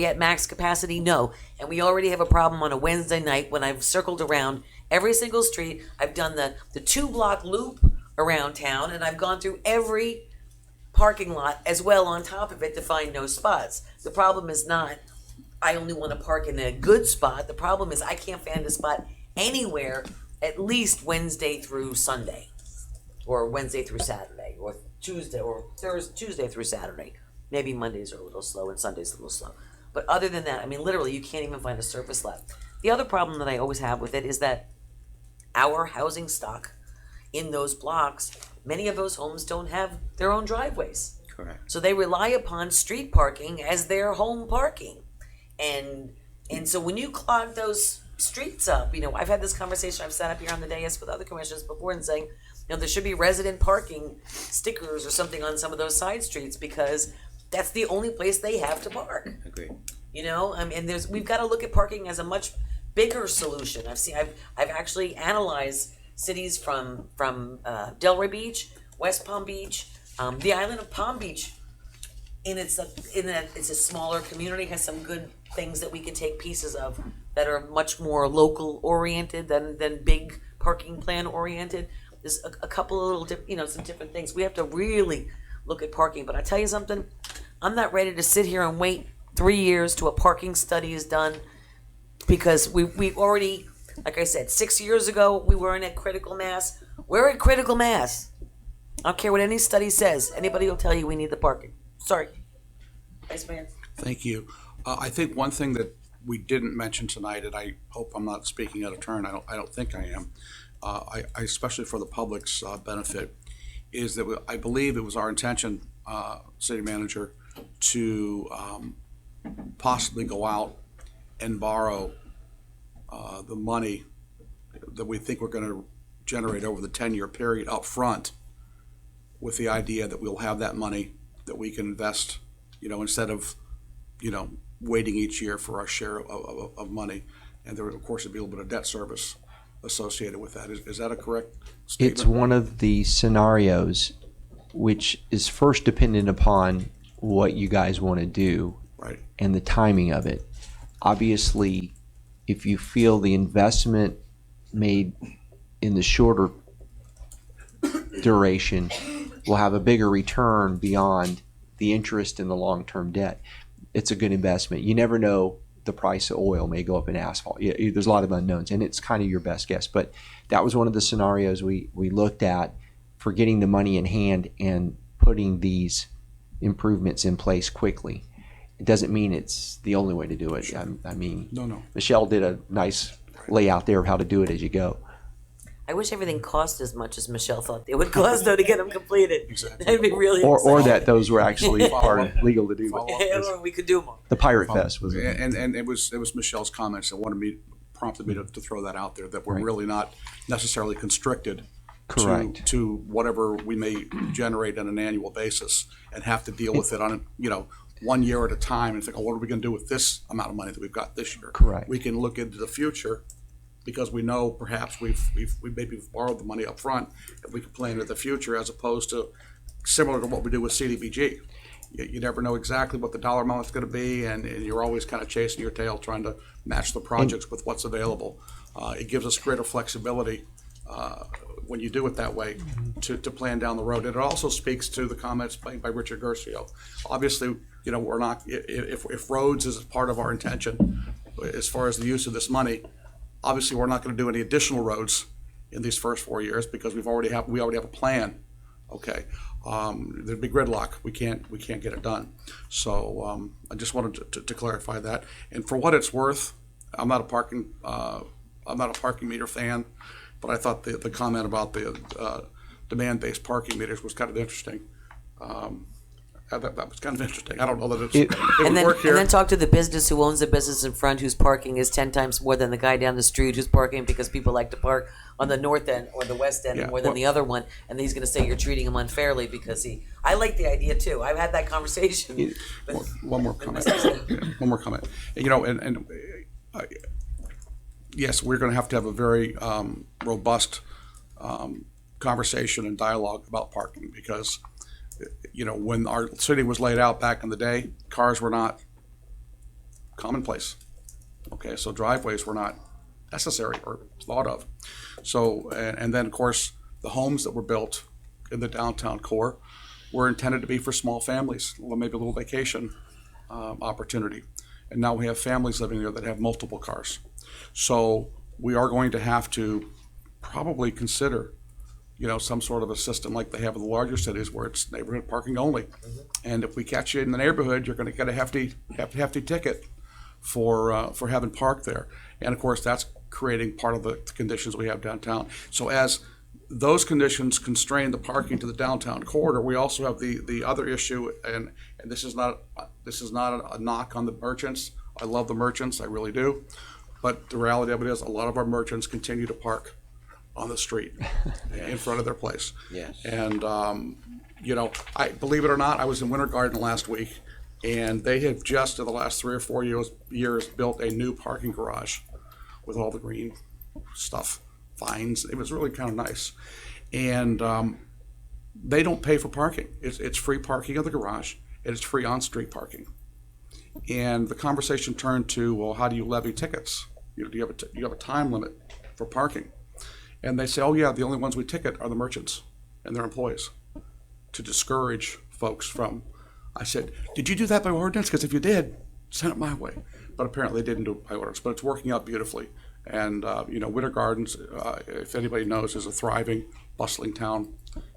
at max capacity? No. And we already have a problem on a Wednesday night when I've circled around every single street. I've done the 2-block loop around town, and I've gone through every parking lot as well on top of it to find no spots. The problem is not I only want to park in a good spot. The problem is I can't find a spot anywhere at least Wednesday through Sunday, or Wednesday through Saturday, or Tuesday through Saturday. Maybe Mondays are a little slow and Sundays a little slow. But other than that, I mean, literally, you can't even find a surface lot. The other problem that I always have with it is that our housing stock in those blocks, many of those homes don't have their own driveways. Correct. So they rely upon street parking as their home parking. And so when you clog those streets up, I've had this conversation, I've sat up here on the dais with other commissioners before and saying, there should be resident parking stickers or something on some of those side streets, because that's the only place they have to park. Agreed. And we've got to look at parking as a much bigger solution. I've actually analyzed cities from Delray Beach, West Palm Beach, the island of Palm Beach. And it's a smaller community, has some good things that we can take pieces of that are much more local oriented than big parking plan oriented. There's a couple of little, some different things. We have to really look at parking. But I tell you something, I'm not ready to sit here and wait 3 years till a parking study is done, because we've already, like I said, 6 years ago we weren't at critical mass. We're at critical mass. I don't care what any study says. Anybody will tell you we need the parking. Sorry. Vice Mayor. Thank you. I think one thing that we didn't mention tonight, and I hope I'm not speaking out of turn, I don't think I am, I especially for the public's benefit, is that I believe it was our intention, City Manager, to possibly go out and borrow the money that we think we're going to generate over the 10-year period up front, with the idea that we'll have that money that we can invest, instead of, waiting each year for our share of money. And there, of course, would be a little bit of debt service associated with that. Is that a correct statement? It's one of the scenarios which is first dependent upon what you guys want to do, right, and the timing of it. Obviously, if you feel the investment made in the shorter duration will have a bigger return beyond the interest in the long-term debt, it's a good investment. You never know, the price of oil may go up in asphalt. There's a lot of unknowns, and it's kind of your best guess. But that was one of the scenarios we looked at for getting the money in hand and putting these improvements in place quickly. It doesn't mean it's the only way to do it. I mean, no. Michelle did a nice layout there of how to do it as you go. I wish everything cost as much as Michelle thought they would cost, though, to get them completed. Exactly. That'd be really Or exciting. that those were actually legal to do. Or we could do more. The Pirate Fest was and it was Michelle's comments that prompted me to throw that out there, that we're Right. really not necessarily constricted Correct. to whatever we may generate on an annual basis, and have to deal with it on 1 year at a time and think, what are we going to do with this amount of money that we've got this year? Correct. We can look into the future, because we know perhaps we maybe borrowed the money up front, and we can plan into the future, as opposed to similar to what we do with CDBG. You never know exactly what the dollar amount is going to be, and you're always kind of chasing your tail trying to match the projects with what's available. It gives us greater flexibility when you do it that way to plan down the road. And it also speaks to the comments made by Richard Garcia. Obviously, we're not, if roads is part of our intention, as far as the use of this money, obviously, we're not gonna do any additional roads in these first 4 years because we already have a plan, okay? There'd be gridlock, we can't get it done. So, I just wanted to clarify that. And for what it's worth, I'm not a parking meter fan, but I thought the comment about the demand-based parking meters was kind of interesting. That was kind of interesting. I don't know that it would work here. And then talk to the business who owns the business in front, whose parking is 10 times more than the guy down the street who's parking because people like to park on the north end or the west end more than the other one. And he's going to say you're treating him unfairly because I like the idea too. I've had that conversation. One more comment. One more comment. You know, yes, we're going to have a very robust conversation and dialogue about parking because, you know, when our city was laid out back in the day, cars were not commonplace. Okay, so driveways were not necessary or thought of. So, and then of course, the homes that were built in the downtown core were intended to be for small families, maybe a little vacation opportunity. And now we have families living there that have multiple cars. So we are going to have to probably consider, you know, some sort of a system like they have in the larger cities where it's neighborhood parking only. And if we catch you in the neighborhood, you're going to get a hefty ticket for having parked there. And of course, that's creating part of the conditions we have downtown. So as those conditions constrain the parking to the downtown corridor, we also have the other issue, and this is not a knock on the merchants. I love the merchants, I really do. But the reality of it is a lot of our merchants continue to park on the street in front of their place. Yes. And, you know, believe it or not, I was in Winter Garden last week, and they have just in the last 3 or 4 years built a new parking garage with all the green stuff, vines. It was really kind of nice. And they don't pay for parking. It's free parking of the garage, and it's free on-street parking. And the conversation turned to, well, how do you levy tickets? You know, do you have a time limit for parking? And they say, oh yeah, the only ones we ticket are the merchants and their employees to discourage folks from. I said, did you do that by ordinance? Because if you did, send it my way. But apparently they didn't do it by ordinance, but it's working out beautifully. And, you know, Winter Gardens, if anybody knows, is a thriving, bustling town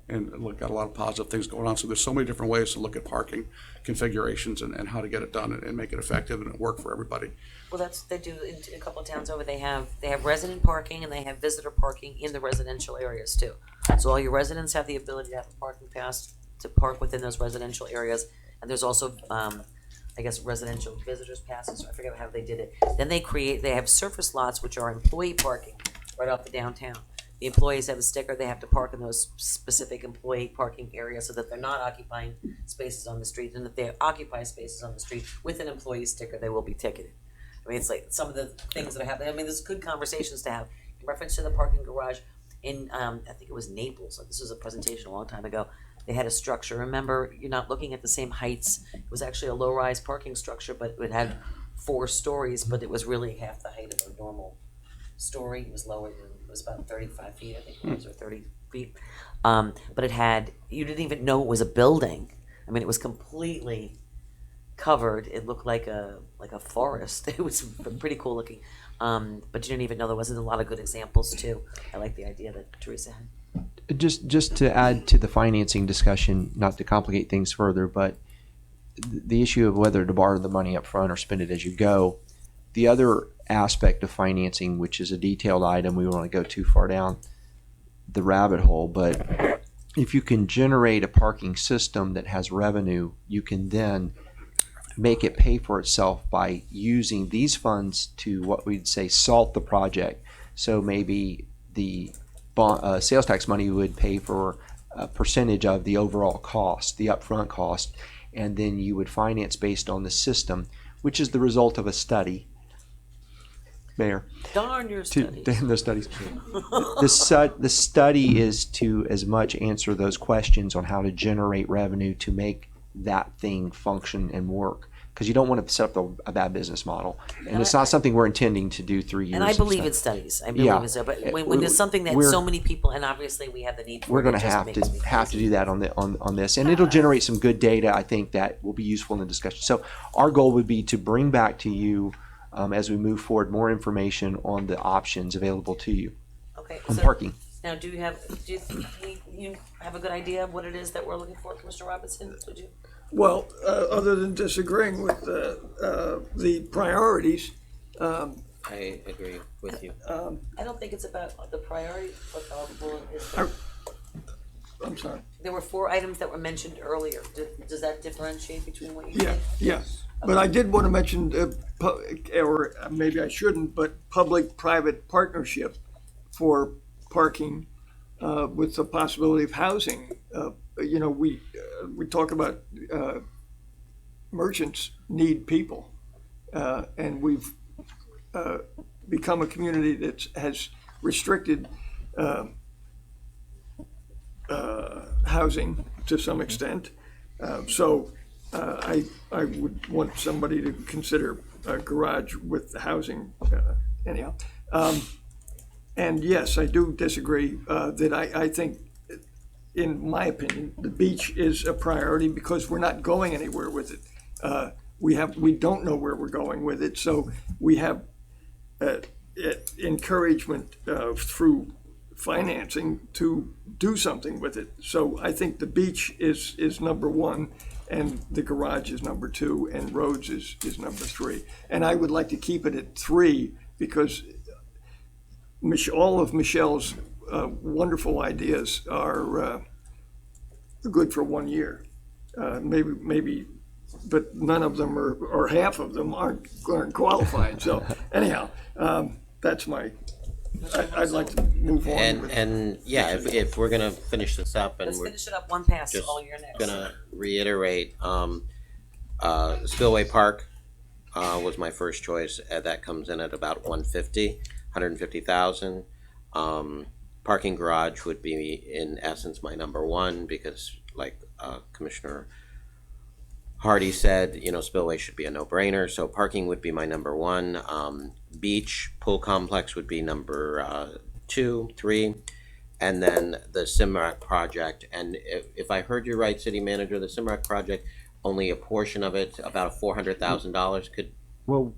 and got a lot of positive things going on. So there's so many different ways to look at parking configurations and how to get it done and make it effective and work for everybody. Well, they do in a couple of towns over. They have resident parking and they have visitor parking in the residential areas too. So all your residents have the ability to have a parking pass to park within those residential areas. And there's also, I guess, residential visitors passes. I forget how they did it. Then they have surface lots which are employee parking right off the downtown. The employees have a sticker, they have to park in those specific employee parking areas so that they're not occupying spaces on the street. And if they occupy spaces on the street with an employee sticker, they will be ticketed. I mean, it's like some of the things that are happening. I mean, there's good conversations to have. In reference to the parking garage in, I think it was Naples. This was a presentation a long time ago. They had a structure. Remember, you're not looking at the same heights. It was actually a low-rise parking structure, but it had 4 stories, but it was really half the height of a normal story. It was lower than, it was about 35 feet, I think it was, or 30 feet. But it had, you didn't even know it was a building. I mean, it was completely covered. It looked like a forest. It was pretty cool looking. But you didn't even know there wasn't a lot of good examples too. I like the idea that Teresa had. Just to add to the financing discussion, not to complicate things further, but the issue of whether to borrow the money up front or spend it as you go. The other aspect of financing, which is a detailed item, we don't want to go too far down the rabbit hole, but if you can generate a parking system that has revenue, you can then make it pay for itself by using these funds to what we'd say salt the project. So maybe the sales tax money would pay for a percentage of the overall cost, the upfront cost, and then you would finance based on the system, which is the result of a study. Mayor. Darn your studies. The studies. The The study is to as much answer those questions on how to generate revenue to make that thing function and work. Because you don't want to set up a bad business model. And it's not something we're intending to do 3 years. And I believe in studies. I believe in so. But when there's something that so many people, and obviously we have the need for, we're going to have to do that on this, and it'll generate some good data. I think that will be useful in the discussion. So our goal would be to bring back to you as we move forward, more information on the options available to you Okay. on so parking. Now, do you have a good idea of what it is that we're looking for, Commissioner Robinson? Would you? Well, other than disagreeing with the priorities, I agree with you. I don't think it's about the priority, but I'm sorry. there were 4 items that were mentioned earlier. Does that differentiate between what you Yeah, think? yeah. But I did want to mention, or maybe I shouldn't, but public-private partnership for parking with the possibility of housing. You know, we talk about merchants need people, and we've become a community that has restricted housing to some extent. So I would want somebody to consider a garage with housing anyhow. And yes, I do disagree that I think, in my opinion, the beach is a priority because we're not going anywhere with it. We don't know where we're going with it, so we have encouragement through financing to do something with it. So I think the beach is number 1, and the garage is number 2, and roads is number 3. And I would like to keep it at 3 because all of Michelle's wonderful ideas are good for 1 year. Maybe, but none of them or half of them aren't qualified. So anyhow, that's my. I'd like to move on. And yeah, if we're gonna finish this up, and Let's we're finish it up one pass just all year next. gonna reiterate, Spillway Park was my first choice. That comes in at about 150,000. Parking garage would be in essence my number 1 because, like Commissioner Hardy said, you know, Spillway should be a no-brainer. So parking would be my number 1. Beach pool complex would be number 2, 3, and then the Simrac project. And if I heard you right, City Manager, the Simrac project, only a portion of it, about $400,000 could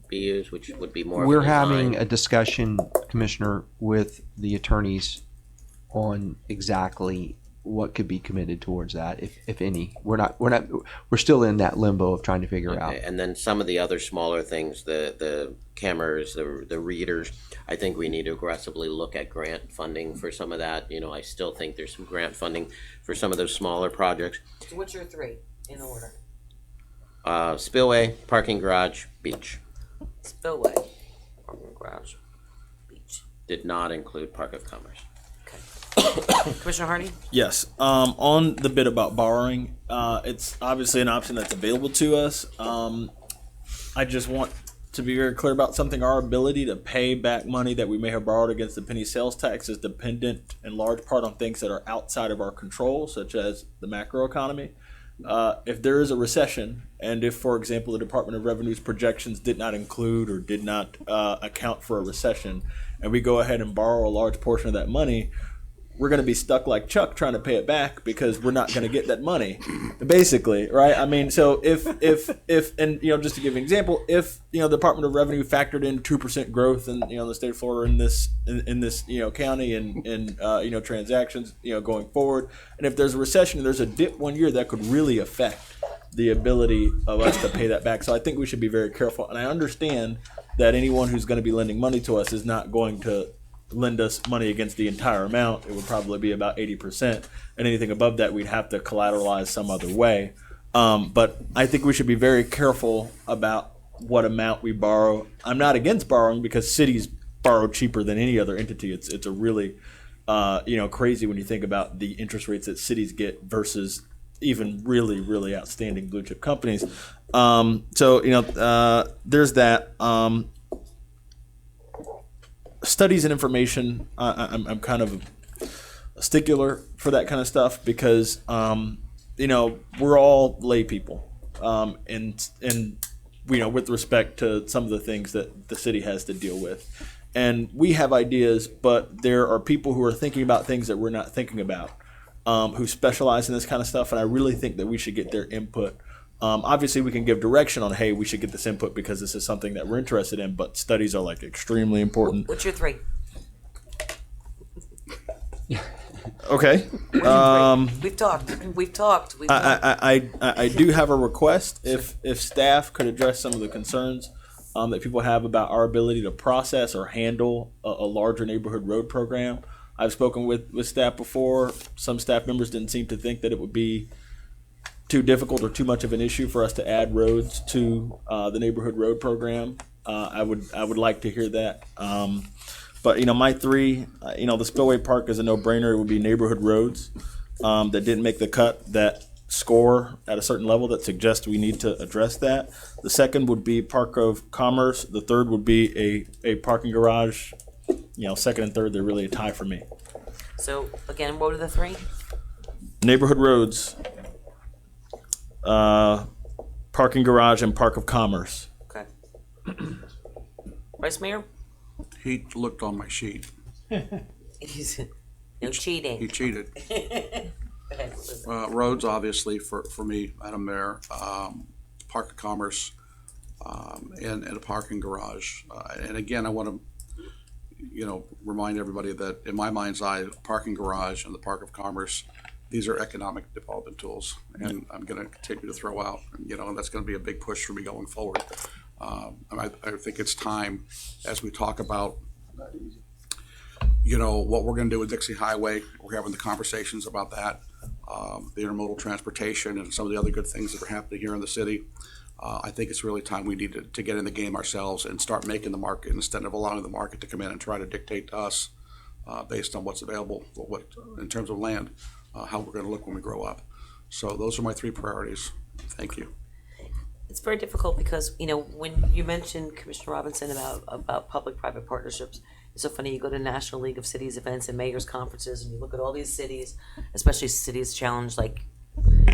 be used, which would be more. We're of a design. having a discussion, Commissioner, with the attorneys on exactly what could be committed towards that, if any. We're still in that limbo of trying to figure out. And then some of the other smaller things, the cameras, the readers, I think we need to aggressively look at grant funding for some of that. You know, I still think there's some grant funding for some of those smaller projects. So what's your 3 in order? Spillway, parking garage, beach. Spillway, parking garage, beach. Did not include Park of Commerce. Commissioner Hardy? Yes. On the bit about borrowing, it's obviously an option that's available to us. I just want to be very clear about something. Our ability to pay back money that we may have borrowed against the penny sales tax is dependent in large part on things that are outside of our control, such as the macroeconomy. If there is a recession, and if, for example, the Department of Revenue's projections did not include or did not account for a recession, and we go ahead and borrow a large portion of that money, we're going to be stuck like Chuck trying to pay it back because we're not going to get that money, basically, right? I mean, so if and you know, just to give an example, if the Department of Revenue factored in 2% growth in the state of Florida in this county and transactions going forward, and if there's a recession and there's a dip 1 year, that could really affect the ability of us to pay that back. So I think we should be very careful, and I understand that anyone who's going to be lending money to us is not going to lend us money against the entire amount. It would probably be about 80%, and anything above that we'd have to collateralize some other way. But I think we should be very careful about what amount we borrow. I'm not against borrowing because cities borrow cheaper than any other entity. It's a really crazy when you think about the interest rates that cities get versus even really, really outstanding blue chip companies. There's that. Studies and information, I'm kind of a stickler for that kind of stuff because we're all lay people, and with respect to some of the things that the city has to deal with, and we have ideas, but there are people who are thinking about things that we're not thinking about, who specialize in this kind of stuff, and I really think that we should get their input Obviously, we can give direction on, hey, we should get this input because this is something that we're interested in, but studies are like extremely important. What's your 3? Okay. We've talked. I do have a request. If staff could address some of the concerns that people have about our ability to process or handle a larger neighborhood road program. I've spoken with staff before. Some staff members didn't seem to think that it would be too difficult or too much of an issue for us to add roads to the neighborhood road program. I would like to hear that. But my 3, the Spillway Park is a no-brainer. It would be neighborhood roads that didn't make the cut that score at a certain level that suggests we need to address that. The second would be Park of Commerce. The third would be a parking garage. Second and third, they're really a tie for me. So again, what are the 3? Neighborhood roads, parking garage, and Park of Commerce. Okay. Vice Mayor? He looked on my sheet. No cheating. He cheated. Go ahead, Elizabeth. Roads, obviously, for me, Madam Mayor, Park of Commerce, and a parking garage. And again, I want to, remind everybody that in my mind's eye, parking garage and the Park of Commerce, these are economic development tools, and I'm going to continue to throw out, and that's going to be a big push for me going forward. I think it's time, as we talk about, what we're going to do with Dixie Highway. We're having the conversations about that, the intermodal transportation, and some of the other good things that are happening here in the city. I think it's really time we need to get in the game ourselves and start making the market instead of allowing the market to come in and try to dictate to us based on what's available, what in terms of land, how we're going to look when we grow up. So those are my 3 priorities. Thank you. It's very difficult because, when you mentioned, Commissioner Robinson, about public-private partnerships, it's so funny, you go to National League of Cities events and mayors conferences and you look at all these cities, especially cities challenged like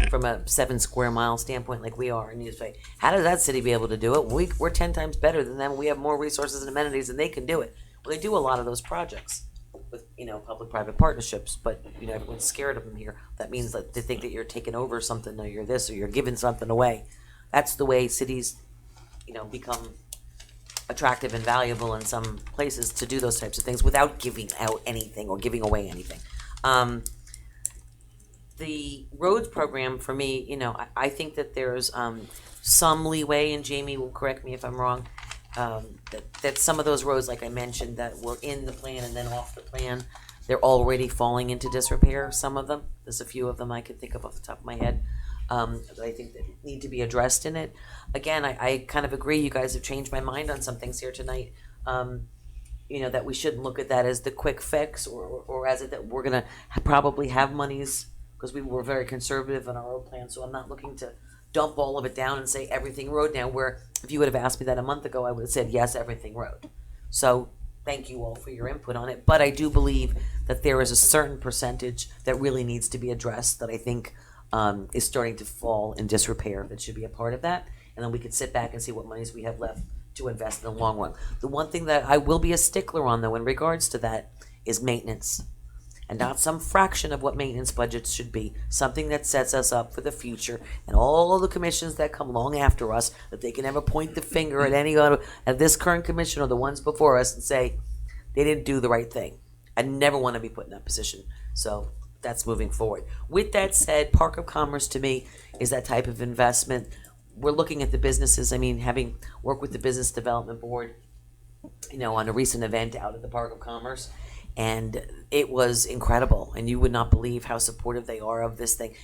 from a 7 square mile standpoint like we are, and you say, how does that city be able to do it? We're 10 times better than them. We have more resources and amenities and they can do it. Well, they do a lot of those projects with, public-private partnerships, but, everyone's scared of them here. That means that they think that you're taking over something, or you're this, or you're giving something away. That's the way cities, become attractive and valuable in some places to do those types of things without giving out anything or giving away anything. The roads program for me, I think that there's some leeway, and Jamie will correct me if I'm wrong, that some of those roads, like I mentioned, that were in the plan and then off the plan, they're already falling into disrepair, some of them. There's a few of them I can think of off the top of my head. That I think that need to be addressed in it. Again, I kind of agree. You guys have changed my mind on some things here tonight. That we shouldn't look at that as the quick fix, or as it that we're gonna probably have monies, because we were very conservative in our road plan. So I'm not looking to dump all of it down and say everything road now. Where if you would have asked me that a month ago, I would have said yes, everything road. So thank you all for your input on it. But I do believe that there is a certain percentage that really needs to be addressed that I think is starting to fall in disrepair that should be a part of that. And then we could sit back and see what monies we have left to invest in the long run. The one thing that I will be a stickler on, though, in regards to that is maintenance. And not some fraction of what maintenance budgets should be. Something that sets us up for the future. And all of the commissions that come along after us, that they can never point the finger at any other, at this current commission or the ones before us and say, they didn't do the right thing. I never want to be put in that position. So that's moving forward. With that said, Park of Commerce to me is that type of investment. We're looking at the businesses. I mean, having worked with the Business Development Board, on a recent event out at the Park of Commerce, and it was incredible. And you would not believe how supportive they are of this thing.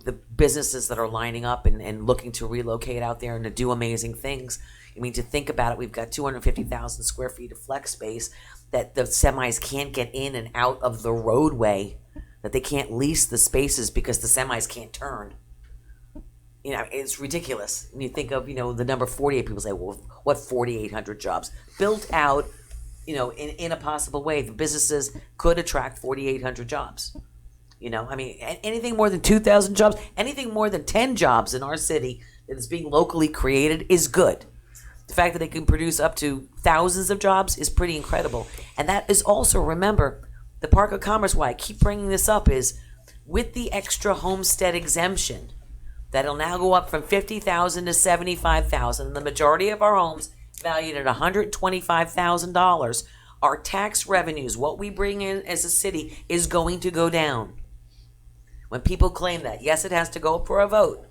The businesses that are lining up and looking to relocate out there and to do amazing things. I mean, to think about it, we've got 250,000 square feet of flex space that the semis can't get in and out of the roadway, that they can't lease the spaces because the semis can't turn. It's ridiculous. When you think of, the number 48, people say, well, what 4,800 jobs? Built out, in a possible way, the businesses could attract 4,800 jobs. Anything more than 2,000 jobs, anything more than 10 jobs in our city that is being locally created is good. The fact that they can produce up to thousands of jobs is pretty incredible. And that is also, remember, the Park of Commerce, why I keep bringing this up is with the extra homestead exemption, that'll now go up from 50,000 to 75,000. The majority of our homes valued at $125,000. Our tax revenues, what we bring in as a city, is going to go down. When people claim that, yes, it has to go up for a vote,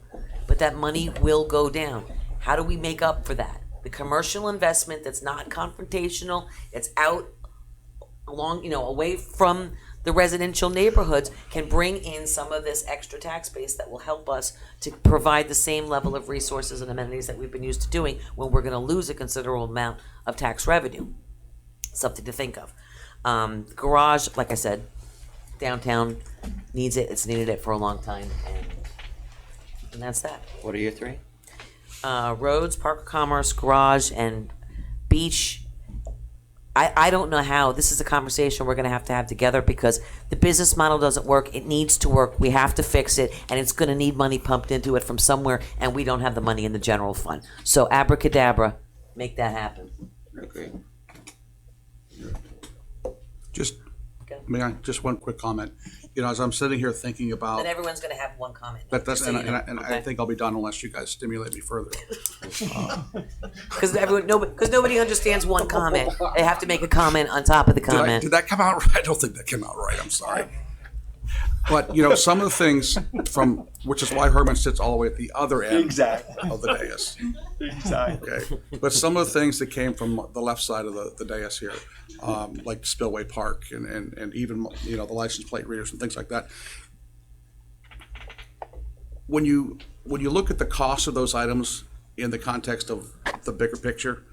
but that money will go down. How do we make up for that? The commercial investment that's not confrontational, it's out along, away from the residential neighborhoods, can bring in some of this extra tax base that will help us to provide the same level of resources and amenities that we've been used to doing when we're going to lose a considerable amount of tax revenue. Something to think of. Garage, like I said, downtown needs it. It's needed it for a long time, and that's that. What are your three? Roads, Park of Commerce, garage, and beach. I don't know how. This is a conversation we're going to have together because the business model doesn't work. It needs to work. We have to fix it, and it's going to need money pumped into it from somewhere, and we don't have the money in the general fund. So abracadabra, make that happen. Agree. Just one quick comment. As I'm sitting here thinking about. Then everyone's going to have one comment. That's, So and I think I'll be done unless you guys stimulate me further. Because nobody understands one comment. They have to make a comment on top of the comment. Did that come out right? I don't think that came out right. I'm sorry. But some of the things which is why Herman sits all the way at the other end of the dais. Exactly. Okay. But some of the things that came from the left side of the dais here, like Spillway Park and even the license plate readers and things like that. When you look at the cost of those items in the context of the bigger picture,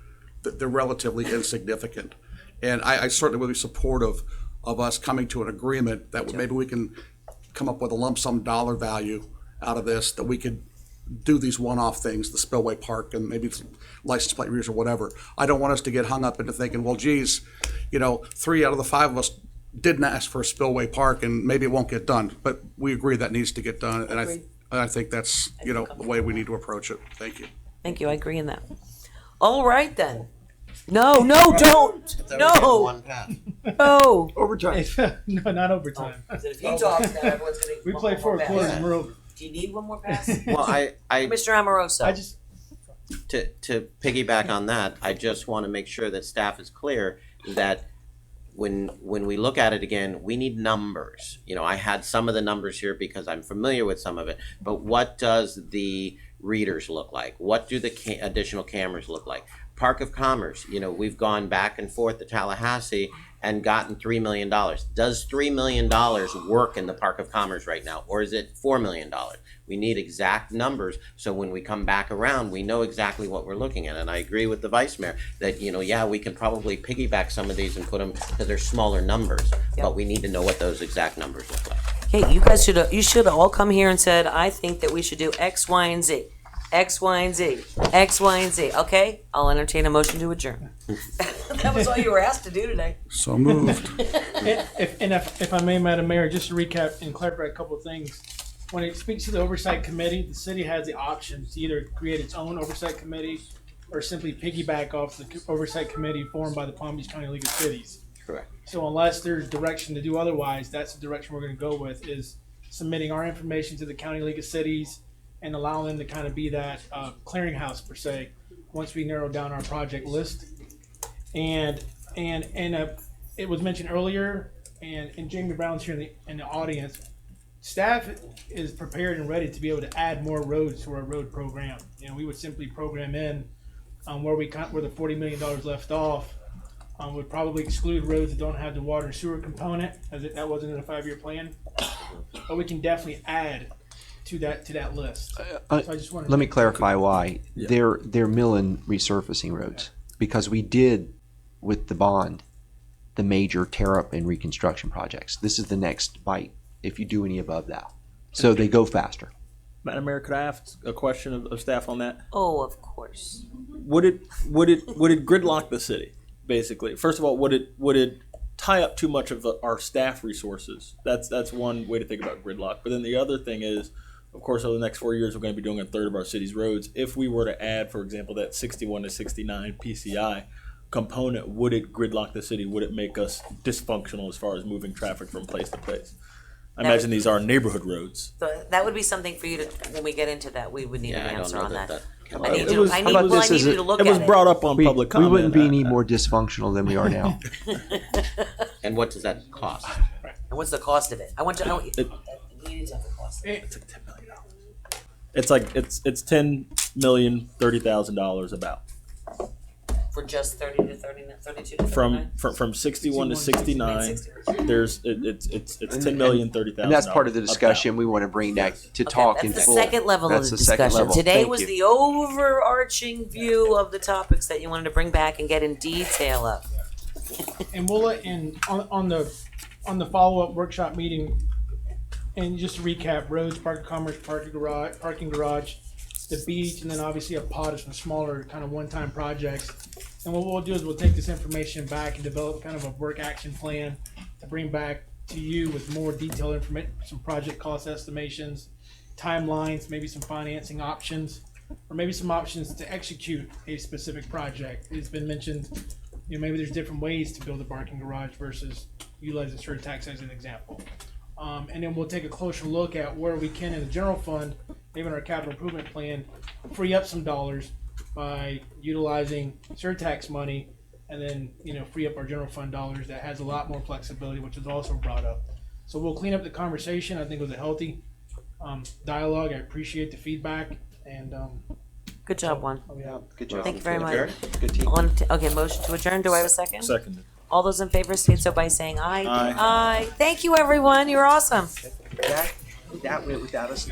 they're relatively insignificant. And I certainly would be supportive of us coming to an agreement that maybe we can come up with a lump sum dollar value out of this, that we could do these one-off things, the Spillway Park and maybe license plate readers or whatever. I don't want us to get hung up into thinking, well, geez, 3 out of the 5 of us didn't ask for a Spillway Park and maybe it won't get done. But we agree that needs to get done. And I think that's, the way we need to approach it. Thank you. Thank you. I agree in that. All right, then. No, don't. No. No. Overtime. No, not overtime. If he talks, now everyone's going to. We play 4 quarters and we're over. Do you need one more pass? Well, I Mr. Amoroso. to piggyback on that, I just want to make sure that staff is clear that when we look at it again, we need numbers. I had some of the numbers here because I'm familiar with some of it, but what does the readers look like? What do the additional cameras look like? Park of Commerce, we've gone back and forth to Tallahassee and gotten $3 million. Does $3 million work in the Park of Commerce right now, or is it $4 million? We need exact numbers so when we come back around, we know exactly what we're looking at. And I agree with the Vice Mayor that, we can probably piggyback some of these and put them because they're smaller numbers, but we need to know what those exact numbers look like. Hey, you guys should all come here and said, I think that we should do X, Y, and Z. X, Y, and Z. X, Y, and Z. Okay? I'll entertain a motion to adjourn. That was all you were asked to do today. So moved. If I may, Madam Mayor, just to recap and clarify a couple of things. When it speaks to the oversight committee, the city has the option to either create its own oversight committee or simply piggyback off the oversight committee formed by the Palm Beach County League of Cities. Correct. So unless there's direction to do otherwise, that's the direction we're going to go with, is submitting our information to the County League of Cities and allowing them to kind of be that clearinghouse per se, once we narrow down our project list. And it was mentioned earlier, and Jamie Brown's here in the audience. Staff is prepared and ready to be able to add more roads to our road program. We would simply program in where the $40 million left off. Would probably exclude roads that don't have the water and sewer component, as that wasn't in a 5-year plan. But we can definitely add to that list. So I just wanted Let me clarify why. They're mill and resurfacing roads because we did with the bond the major tear up and reconstruction projects. This is the next bite if you do any above that. So they go faster. Madam Mayor, could I ask a question of staff on that? Oh, of course. Would it gridlock the city? Basically, first of all, would it tie up too much of our staff resources? That's one way to think about gridlock. But then the other thing is, of course, over the next 4 years, we're going to be doing a third of our city's roads. If we were to add, for example, that 61 to 69 PCI component, would it gridlock the city? Would it make us dysfunctional as far as moving traffic from place to place? I imagine these are neighborhood roads. So that would be something for you to, when we get into that, we would need Yeah, an I don't answer know on that that. that I need It to, was- I how need, about well, I this need as you a- to look It at was it. brought up on public We comment. wouldn't be any more dysfunctional than we are now. And what does that cost? And what's the cost of it? I want to, we It- need to have the cost. It's like, it's $10,030,000 about. For just 30 to 30, 32 to 39? From 61 to 69, there's, it's 10,030,000. And that's part of the discussion. We want to bring that to talk in That's the full. second level of That's the the second discussion. level. Today Thank was you. the overarching view of the topics that you wanted to bring back and get in detail of. And we'll let in on the follow-up workshop meeting, and just to recap: roads, park and commerce, parking garage, the beach, and then obviously a pot of some smaller kind of one-time projects. And what we'll do is we'll take this information back and develop kind of a work action plan to bring back to you with more detailed information, some project cost estimations, timelines, maybe some financing options, or maybe some options to execute a specific project. It's been mentioned, maybe there's different ways to build a parking garage versus utilizing surtax as an example. And then we'll take a closer look at where we can in the general fund, maybe in our capital improvement plan, free up some dollars by utilizing surtax money, and then free up our general fund dollars that has a lot more flexibility, which was also brought up. So we'll clean up the conversation. I think it was a healthy dialogue. I appreciate the feedback, and Good job, Juan. Good job. Thank you very much. Good team. Okay, motion to adjourn. Do I have a second? Seconded. All those in favor state so by saying aye. Aye. Aye. Thank you, everyone. You're awesome. That went without us.